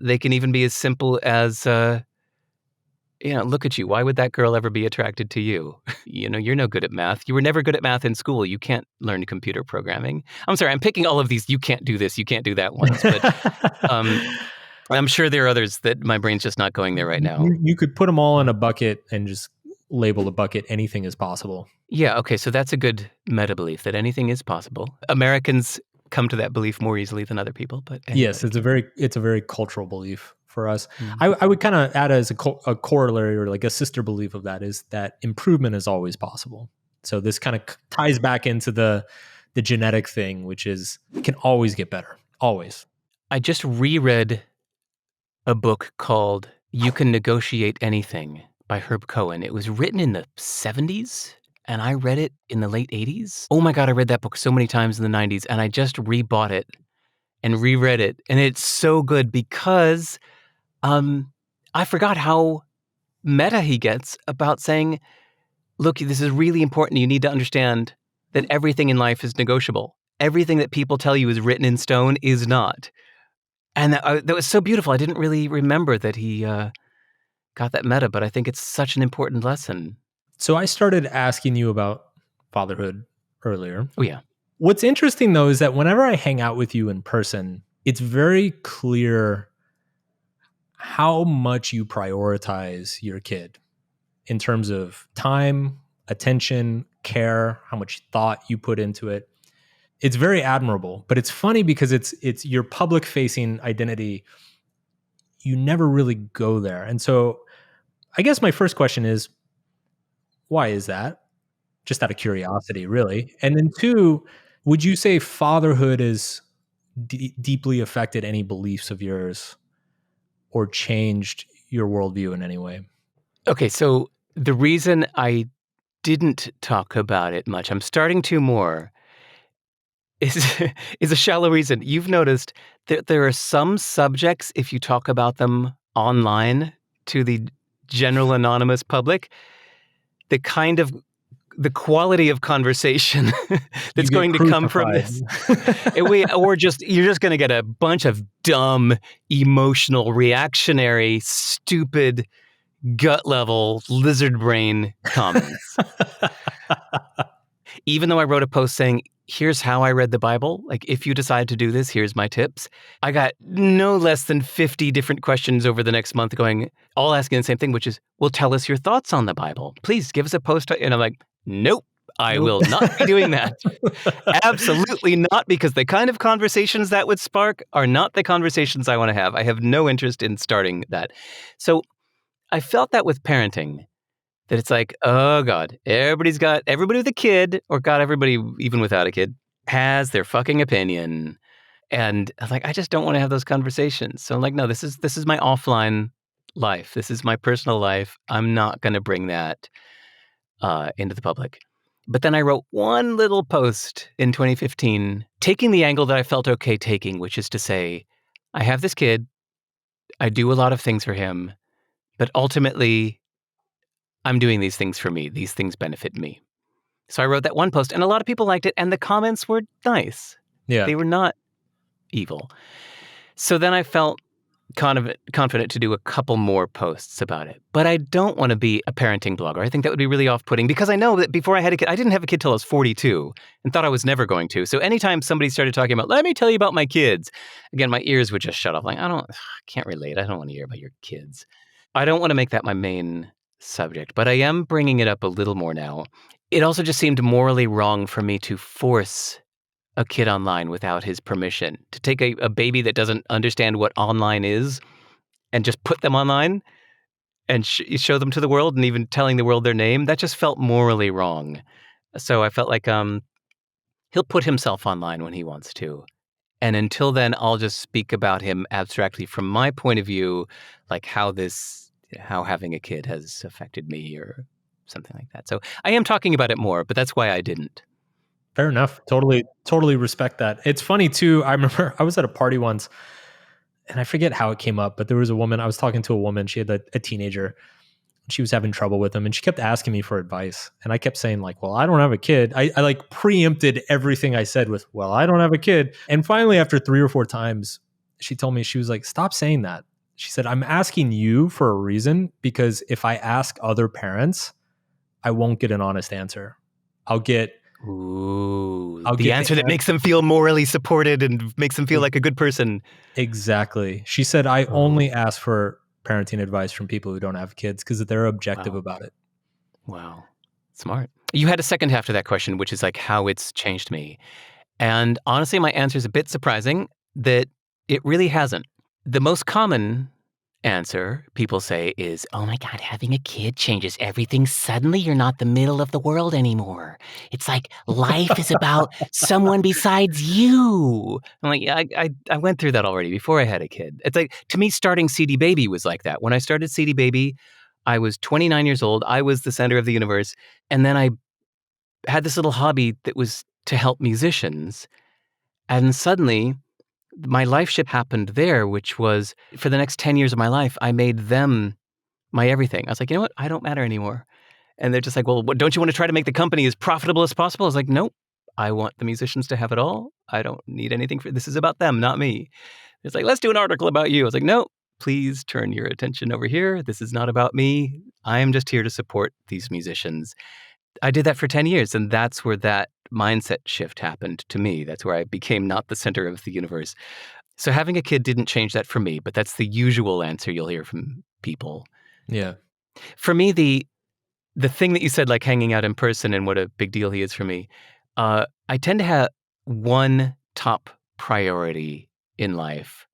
They can even be as simple as... look at you. Why would that girl ever be attracted to you? You're no good at math. You were never good at math in school. You can't learn computer programming. I'm sorry, I'm picking all of these you can't do this, you can't do that ones. But I'm sure there are others that my brain's just not going there right now. You could put them all in a bucket and just label the bucket anything is possible. Yeah, okay, so that's a good meta belief that anything is possible. Americans come to that belief more easily than other people, but anyway. Yes, it's a very cultural belief for us. I would kind of add as a corollary or like a sister belief of that is that improvement is always possible. So this kind of ties back into the genetic thing, which is it can always get better, always. I just reread a book called You Can Negotiate Anything by Herb Cohen. It was written in the 70s, and I read it in the late 80s. Oh my God, I read that book so many times in the 90s, and I just rebought it and reread it. And it's so good because I forgot how meta he gets about saying, look, this is really important. You need to understand that everything in life is negotiable. Everything that people tell you is written in stone is not. And that was so beautiful. I didn't really remember that he got that meta, but I think it's such an important lesson. So I started asking you about fatherhood earlier. Oh, yeah. What's interesting, though, is that whenever I hang out with you in person, it's very clear how much you prioritize your kid in terms of time, attention, care, how much thought you put into it. It's very admirable, but it's funny because it's your public facing identity. You never really go there. And so I guess my first question is, why is that? Just out of curiosity, really. And then two, would you say fatherhood has deeply affected any beliefs of yours or changed your worldview in any way? Okay, so the reason I didn't talk about it much, I'm starting to more, is a shallow reason. You've noticed that there are some subjects, if you talk about them online to the general anonymous public, the quality of conversation that's going to come from this, you're just going to get a bunch of dumb, emotional, reactionary, stupid, gut level, lizard brain comments. Even though I wrote a post saying, here's how I read the Bible. Like, if you decide to do this, here's my tips. I got no less than 50 different questions over the next month all asking the same thing, which is, well, tell us your thoughts on the Bible. Please give us a post. And I'm like, nope, I will not be doing that. Absolutely not, because the kind of conversations that would spark are not the conversations I want to have. I have no interest in starting that. So I felt that with parenting. That it's like, oh God, everybody with a kid, or God, everybody even without a kid, has their fucking opinion. And I'm like, I just don't want to have those conversations. So I'm like, no, this is my offline life. This is my personal life. I'm not going to bring that into the public. But then I wrote one little post in 2015, taking the angle that I felt okay taking, which is to say, I have this kid, I do a lot of things for him, but ultimately, I'm doing these things for me. These things benefit me. So I wrote that one post, and a lot of people liked it, and the comments were nice. Yeah. They were not evil. So then I felt kind of confident to do a couple more posts about it. But I don't want to be a parenting blogger. I think that would be really off-putting, because I know that before I had a kid, I didn't have a kid till I was 42 and thought I was never going to. So anytime somebody started talking about, let me tell you about my kids, again, my ears would just shut off. Like, I can't relate. I don't want to hear about your kids. I don't want to make that my main subject, but I am bringing it up a little more now. It also just seemed morally wrong for me to force a kid online without his permission, to take a baby that doesn't understand what online is and just put them online and show them to the world, and even telling the world their name. That just felt morally wrong. So I felt like he'll put himself online when he wants to. And until then, I'll just speak about him abstractly from my point of view, like how having a kid has affected me or something like that. So I am talking about it more, but that's why I didn't. Fair enough. Totally respect that. It's funny too. I remember I was at a party once, and I forget how it came up, but there was a woman, I was talking to a woman, she had a teenager. She was having trouble with him, and she kept asking me for advice. And I kept saying like, well, I don't have a kid. I like preempted everything I said with, well, I don't have a kid. And finally, after 3 or 4 times, she told me, she was like, stop saying that. She said, I'm asking you for a reason because if I ask other parents, I won't get an honest answer. I'll get the answer that makes them feel morally supported and makes them feel like a good person. Exactly. She said, I only ask for parenting advice from people who don't have kids because they're objective about it. Wow. Smart. You had a second half to that question, which is like how it's changed me. And honestly, my answer is a bit surprising that it really hasn't. The most common answer people say is, oh my God, having a kid changes everything. Suddenly you're not the middle of the world anymore. It's like life is about someone besides you. I'm like, yeah, I went through that already before I had a kid. It's like, to me, starting CD Baby was like that. When I started CD Baby, I was 29 years old. I was the center of the universe. And then I had this little hobby that was to help musicians. And suddenly my life shift happened there, which was for the next 10 years of my life, I made them my everything. I was like, you know what? I don't matter anymore. And they're just like, well, don't you want to try to make the company as profitable as possible? I was like, nope. I want the musicians to have it all. I don't need anything this is about them, not me. It's like, let's do an article about you. I was like, no, please turn your attention over here. This is not about me. I am just here to support these musicians. I did that for 10 years, and that's where that mindset shift happened to me. That's where I became not the center of the universe. So having a kid didn't change that for me, but that's the usual answer you'll hear from people. Yeah. For me, the thing that you said, like hanging out in person and what a big deal he is for me, I tend to have one top priority in life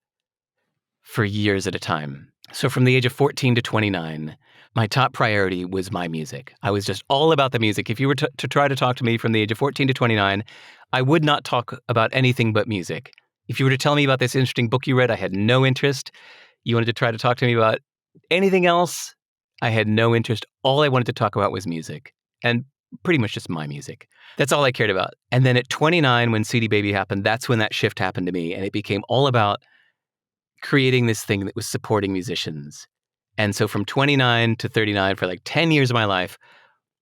for years at a time. So from the age of 14 to 29, my top priority was my music. I was just all about the music. If you were to try to talk to me from the age of 14 to 29, I would not talk about anything but music. If you were to tell me about this interesting book you read, I had no interest. You wanted to try to talk to me about anything else, I had no interest. All I wanted to talk about was music, and pretty much just my music. That's all I cared about. And then at 29, when CD Baby happened, that's when that shift happened to me, and it became all about creating this thing that was supporting musicians. And so from 29 to 39, for like 10 years of my life,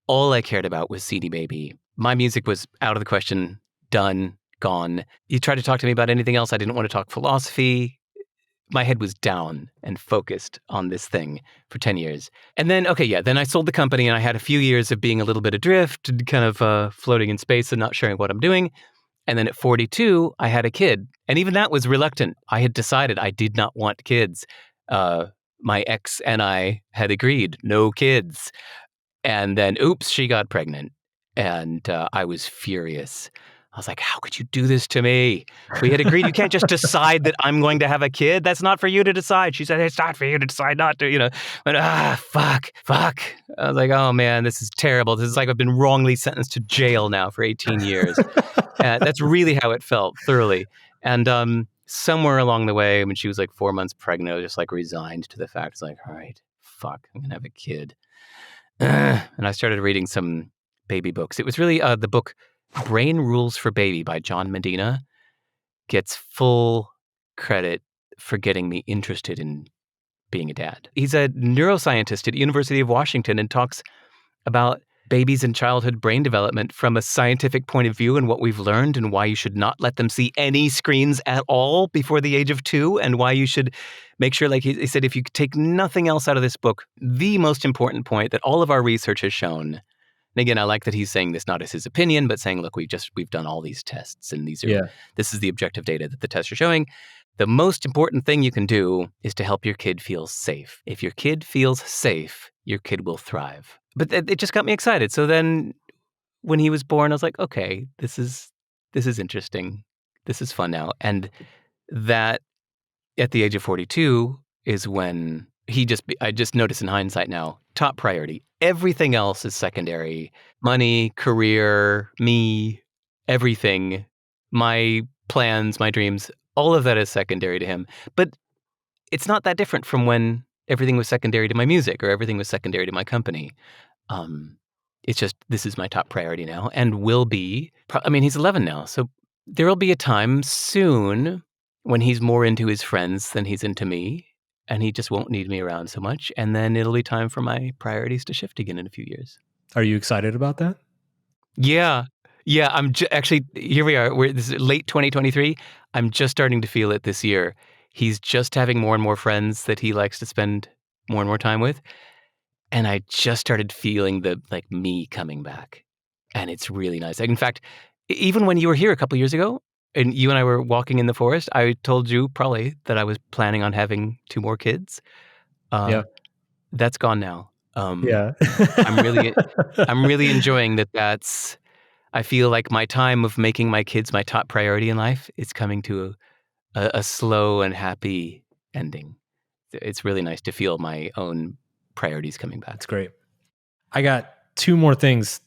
all I cared about was CD Baby. My music was out of the question, done, gone. You tried to talk to me about anything else, I didn't want to talk philosophy. My head was down and focused on this thing for 10 years. And then, then I sold the company and I had a few years of being a little bit adrift, kind of floating in space and not sharing what I'm doing. And then at 42, I had a kid. And even that was reluctant. I had decided I did not want kids. My ex and I had agreed, no kids. And then, oops, she got pregnant. And I was furious. I was like, how could you do this to me? We had agreed you can't just decide that I'm going to have a kid. That's not for you to decide. She said, it's not for you to decide not to, But fuck. I was like, oh man, this is terrible. This is like I've been wrongly sentenced to jail now for 18 years. That's really how it felt, thoroughly. And somewhere along the way, when she was like 4 months pregnant, I was just like resigned to the fact. It's like, all right, fuck, I'm going to have a kid. And I started reading some baby books. It was really the book Brain Rules for Baby by John Medina gets full credit for getting me interested in being a dad. He's a neuroscientist at University of Washington and talks about babies and childhood brain development from a scientific point of view and what we've learned and why you should not let them see any screens at all before the age of 2 and why you should make sure, like he said, if you take nothing else out of this book, the most important point that all of our research has shown. And again, I like that he's saying this not as his opinion, but saying, look, we've done all these tests and this is the objective data that the tests are showing. The most important thing you can do is to help your kid feel safe. If your kid feels safe, your kid will thrive. But it just got me excited. So then when he was born, I was like, okay, this is interesting. This is fun now. And that at the age of 42 is when I just noticed in hindsight now, top priority. Everything else is secondary. Money, career, me, everything, my plans, my dreams, all of that is secondary to him. But it's not that different from when everything was secondary to my music or everything was secondary to my company. It's just, this is my top priority now and will be. He's 11 now, so there will be a time soon when he's more into his friends than he's into me, and he just won't need me around so much. And then it'll be time for my priorities to shift again in a few years. Are you excited about that? Yeah. I'm actually, here we are. This is late 2023. I'm just starting to feel it this year. He's just having more and more friends that he likes to spend more and more time with. And I just started feeling the me coming back. And it's really nice. In fact, even when you were here a couple years ago and you and I were walking in the forest, I told you probably that I was planning on having 2 more kids. Yeah. That's gone now. Yeah. I'm really enjoying that. I feel like my time of making my kids my top priority in life is coming to a slow and happy ending. It's really nice to feel my own priorities coming back. That's great. I got 2 more things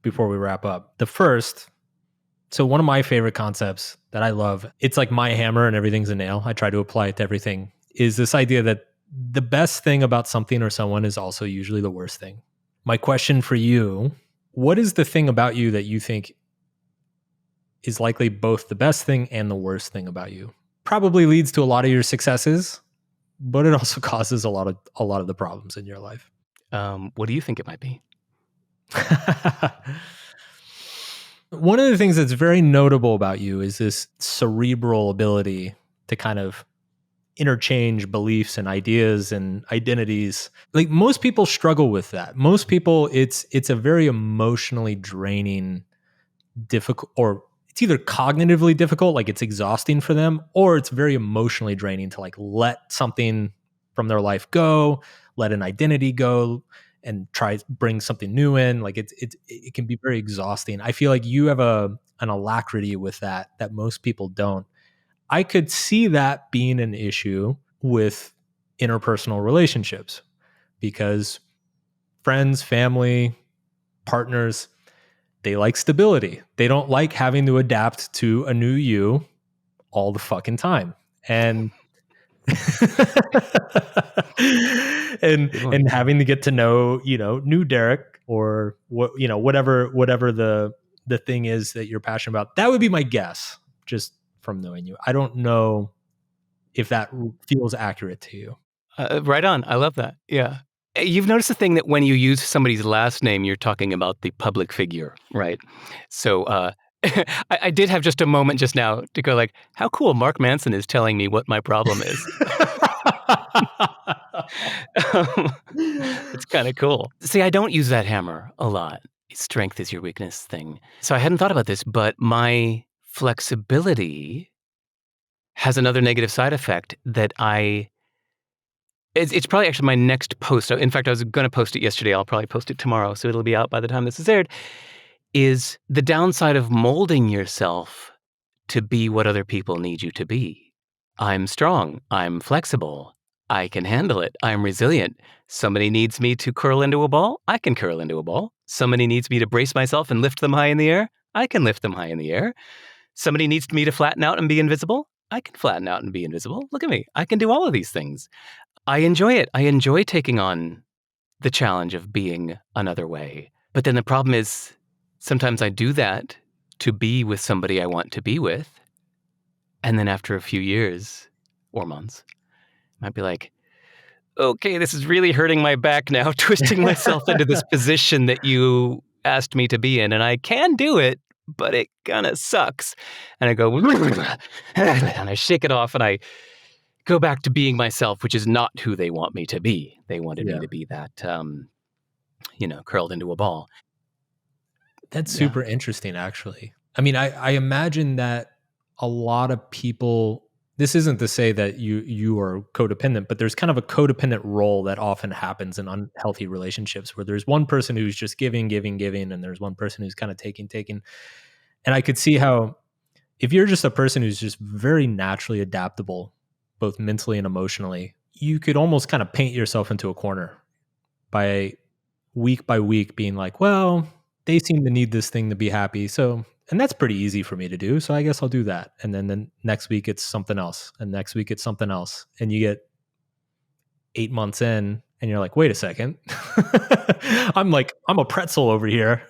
before we wrap up. The first, so one of my favorite concepts that I love, it's like my hammer and everything's a nail. I try to apply it to everything, is this idea that the best thing about something or someone is also usually the worst thing. My question for you, what is the thing about you that you think is likely both the best thing and the worst thing about you? Probably leads to a lot of your successes, but it also causes a lot of the problems in your life. What do you think it might be? One of the things that's very notable about you is this cerebral ability to kind of interchange beliefs and ideas and identities. Like most people struggle with that. Most people, it's a very emotionally draining, difficult, or it's either cognitively difficult, like it's exhausting for them, or it's very emotionally draining to like let something from their life go, let an identity go, and try bring something new in. Like it can be very exhausting. I feel like you have an alacrity with that most people don't. I could see that being an issue with interpersonal relationships because friends, family, partners, they like stability. They don't like having to adapt to a new you all the fucking time. And and having to get to know, new Derek or whatever the thing is that you're passionate about. That would be my guess, just from knowing you. I don't know if that feels accurate to you. Right on. I love that. Yeah. You've noticed the thing that when you use somebody's last name, you're talking about the public figure, right? So I did have just a moment just now to go like, how cool Mark Manson is telling me what my problem is. It's kind of cool. See, I don't use that hammer a lot. Strength is your weakness thing. So I hadn't thought about this, but my flexibility has another negative side effect that it's probably actually my next post. In fact, I was going to post it yesterday. I'll probably post it tomorrow, so it'll be out by the time this is aired, is the downside of molding yourself to be what other people need you to be. I'm strong. I'm flexible. I can handle it. I'm resilient. Somebody needs me to curl into a ball. I can curl into a ball. Somebody needs me to brace myself and lift them high in the air. I can lift them high in the air. Somebody needs me to flatten out and be invisible. I can flatten out and be invisible. Look at me. I can do all of these things. I enjoy it. I enjoy taking on the challenge of being another way. But then the problem is sometimes I do that to be with somebody I want to be with. And then after a few years or months, I might be like, okay, this is really hurting my back now, twisting myself into this position that you asked me to be in. And I can do it, but it kind of sucks. And I go, and I shake it off and I go back to being myself, which is not who they want me to be. They wanted me to be that, curled into a ball. That's super interesting, actually. I mean, I imagine that a lot of people, this isn't to say that you are codependent, but there's kind of a codependent role that often happens in unhealthy relationships where there's one person who's just giving, and there's one person who's kind of taking. And I could see how if you're just a person who's just very naturally adaptable, both mentally and emotionally, you could almost kind of paint yourself into a corner by week being like, well, they seem to need this thing to be happy. So, and that's pretty easy for me to do. So I guess I'll do that. And then next week it's something else. And next week it's something else. And you get 8 months in and you're like, wait a second. I'm a pretzel over here.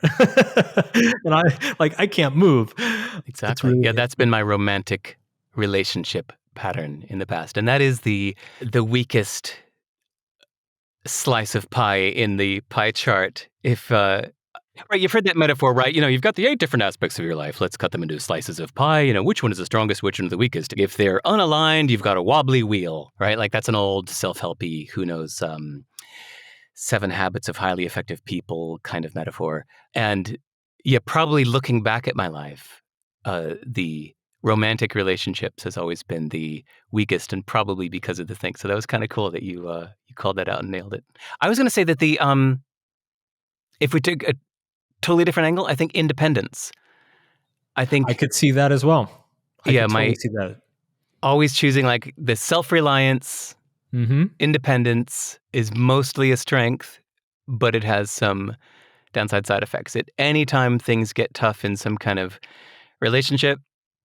And I can't move. Exactly. Really, that's been my romantic relationship pattern in the past. And that is the weakest slice of pie in the pie chart. If Right, you've heard that metaphor, right? You've got the 8 different aspects of your life. Let's cut them into slices of pie. Which one is the strongest, which one is the weakest? If they're unaligned, you've got a wobbly wheel, right? Like that's an old self-helpy, who knows, 7 habits of highly effective people kind of metaphor. And yeah, probably looking back at my life, the romantic relationships has always been the weakest, and probably because of the thing. So that was kind of cool that you called that out and nailed it. I was going to say that if we took a totally different angle, I think independence. I think I could see that as well. I yeah, could totally see that. always choosing like the self-reliance, independence is mostly a strength, but it has some downside side effects. At any time things get tough in some kind of relationship,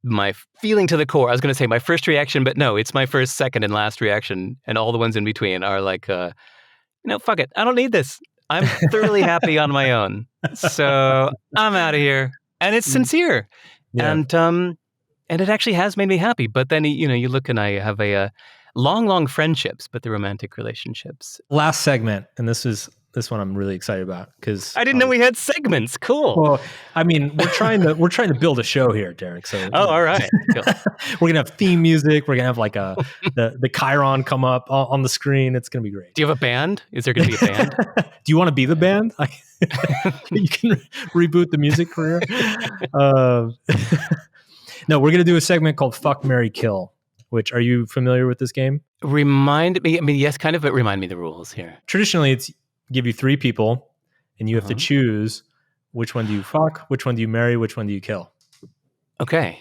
my feeling to the core, I was going to say my first reaction, but no, it's my first, second, and last reaction, and all the ones in between are like, fuck it, I don't need this. I'm thoroughly happy on my own, so I'm out of here. And it's sincere, Yeah. and it actually has made me happy. But then you look, and I have a long friendships, but the romantic relationships. Last segment, and this one I'm really excited about because I didn't know we had segments. Cool. Well, I mean, we're trying to build a show here, Derek. So all right. Cool. We're gonna have theme music. We're gonna have like the Chiron come up on the screen. It's gonna be great. Do you have a band? Is there gonna be a band? Do you want to be the band? You can reboot the music career. No, we're gonna do a segment called Fuck, Marry, Kill. Which, are you familiar with this game? Remind me. I mean, yes, kind of, but remind me the rules here. Traditionally, it's give you 3 people, and you have to choose which one do you fuck, which one do you marry, which one do you kill. Okay.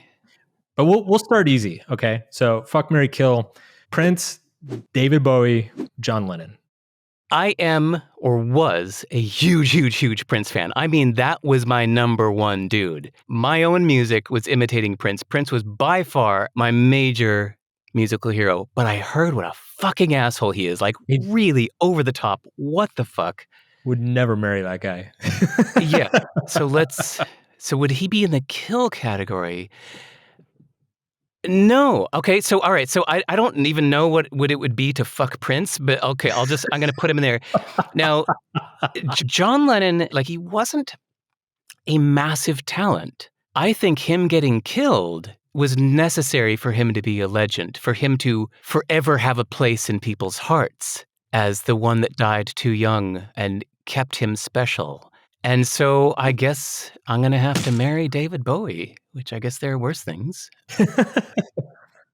But we'll start easy, okay? So fuck, marry, kill: Prince, David Bowie, John Lennon. I am or was a huge Prince fan. I mean, that was my number one dude. My own music was imitating Prince. Prince was by far my major musical hero, but I heard what a fucking asshole he is. Like, really over the top. What the fuck? Would never marry that guy. Yeah. So would he be in the kill category? No. Okay. So, all right. So I don't even know what it would be to fuck Prince, but okay, I'm going to put him in there. Now, John Lennon, like, he wasn't a massive talent. I think him getting killed was necessary for him to be a legend, for him to forever have a place in people's hearts as the one that died too young and kept him special. And so I guess I'm going to have to marry David Bowie, which I guess there are worse things.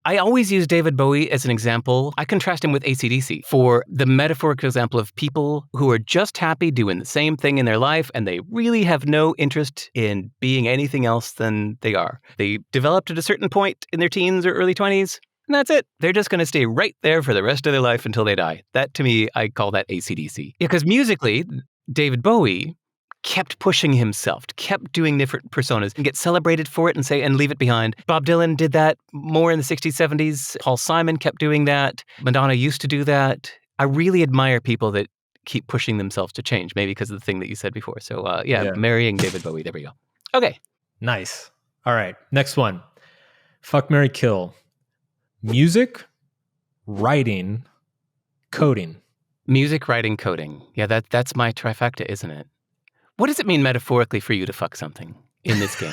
I always use David Bowie as an example. I contrast him with AC/DC for the metaphorical example of people who are just happy doing the same thing in their life, and they really have no interest in being anything else than they are. They developed at a certain point in their teens or early 20s, and that's it. They're just going to stay right there for the rest of their life until they die. That, to me, I call that AC/DC. Because musically, David Bowie kept pushing himself, kept doing different personas, and get celebrated for it and leave it behind. Bob Dylan did that more in the 60s, 70s. Paul Simon kept doing that. Madonna used to do that. I really admire people that keep pushing themselves to change, maybe because of the thing that you said before. So yeah, marrying David Bowie. There we go. Okay. Nice. All right. Next one. Fuck, marry, kill: music, writing, coding. Music, writing, coding. Yeah, that's my trifecta, isn't it? What does it mean metaphorically for you to fuck something in this game?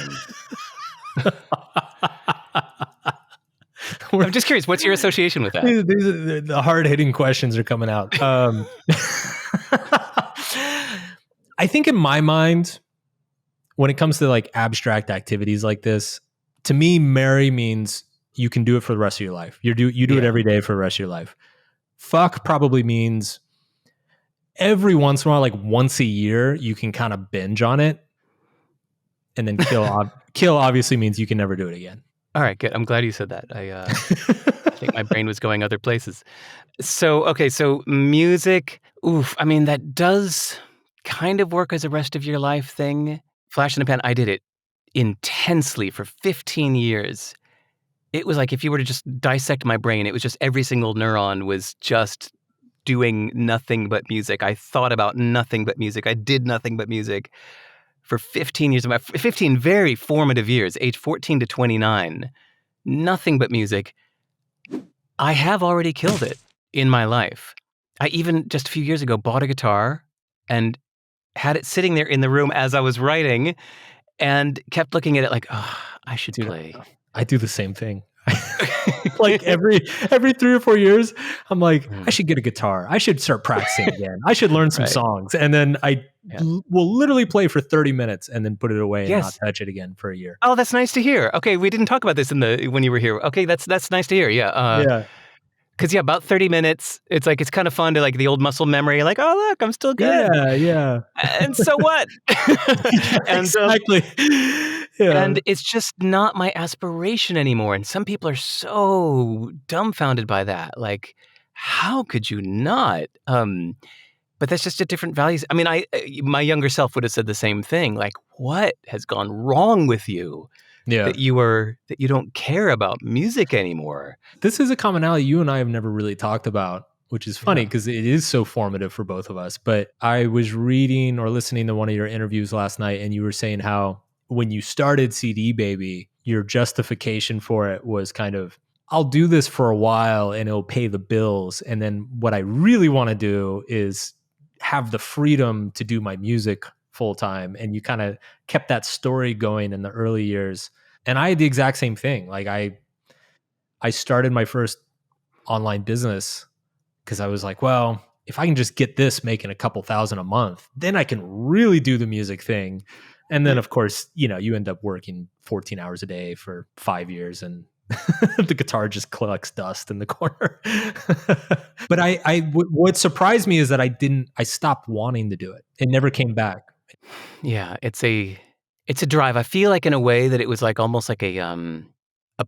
I'm just curious, what's your association with that? These are the hard-hitting questions are coming out. I think in my mind, when it comes to like abstract activities like this, to me, marry means you can do it for the rest of your life. You do it every day for the rest of your life. Fuck probably means every once in a while, like once a year, you can kind of binge on it. And then kill obviously means you can never do it again. All right, good. I'm glad you said that. I think my brain was going other places. So music, I mean, that does kind of work as a rest of your life thing. Flash in the pan, I did it intensely for 15 years. It was like if you were to just dissect my brain, it was just every single neuron was just doing nothing but music. I thought about nothing but music. I did nothing but music for 15 years. 15 very formative years, age 14 to 29. Nothing but music. I have already killed it in my life. I even just a few years ago bought a guitar and had it sitting there in the room as I was writing and kept looking at it like, oh, I should Dude, play. I do the same thing. Like every 3 or 4 years, I'm like, I should get a guitar. I should start practicing again. I should learn some Right. songs. And then I will literally play for 30 minutes and then put it away and not touch it again for a year. Oh, that's nice to hear. Okay, we didn't talk about this when you were here. Okay, that's nice to hear. Yeah. Because about 30 minutes, it's like, it's kind of fun to like the old muscle memory. Like, oh, look, I'm still good. Yeah. And so what? And, exactly. And it's just not my aspiration anymore. And some people are so dumbfounded by that. Like, how could you not? But that's just a different values. I mean, my younger self would have said the same thing. Like, what has gone wrong with you? Yeah. That you don't care about music anymore. This is a commonality you and I have never really talked about, which is funny because it is so formative for both of us. But I was reading or listening to one of your interviews last night, and you were saying how when you started CD Baby, your justification for it was kind of, I'll do this for a while and it'll pay the bills. And then what I really want to do is have the freedom to do my music full time. And you kind of kept that story going in the early years. And I had the exact same thing. Like I started my first online business because I was like, well, if I can just get this making a couple thousand a month, then I can really do the music thing. And then, of course, you end up working 14 hours a day for 5 years and the guitar just collects dust in the corner. But what surprised me is that I stopped wanting to do it. It never came back. Yeah, it's a drive. I feel like in a way that it was like almost like a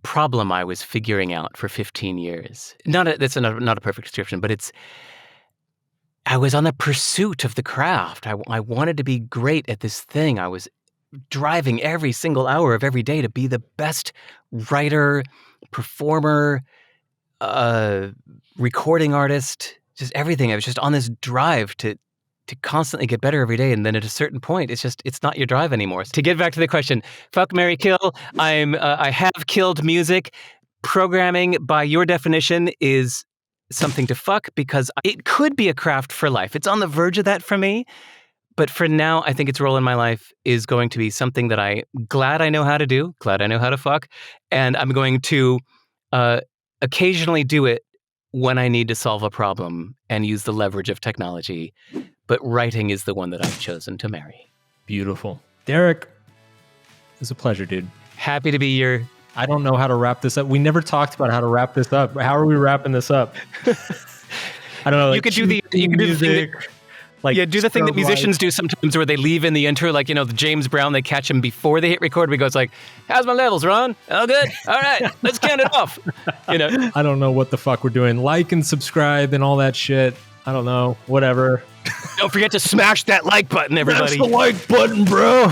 problem I was figuring out for 15 years. That's not a perfect description, but I was on the pursuit of the craft. I wanted to be great at this thing. I was driving every single hour of every day to be the best writer, performer, recording artist, just everything. I was just on this drive to constantly get better every day. And then at a certain point, it's not your drive anymore. So to get back to the question, fuck, marry, kill, I have killed music. Programming, by your definition, is something to fuck because it could be a craft for life. It's on the verge of that for me. But for now, I think its role in my life is going to be something that I'm glad I know how to do, glad I know how to fuck. And I'm going to occasionally do it when I need to solve a problem and use the leverage of technology. But writing is the one that I've chosen to marry. Beautiful. Derek, it was a pleasure, dude. Happy to be your... I don't know how to wrap this up. We never talked about how to wrap this up. How are we wrapping this up? I don't know. You could do the thing that, do the thing that musicians do sometimes where they leave in the intro, like, the James Brown, they catch him before they hit record. We goes like, how's my levels, Ron? Oh, good. All right, let's count it off. I don't know what the fuck we're doing. Like and subscribe and all that shit. I don't know. Whatever. Don't forget to smash that like button, everybody. Smash the like button, bro.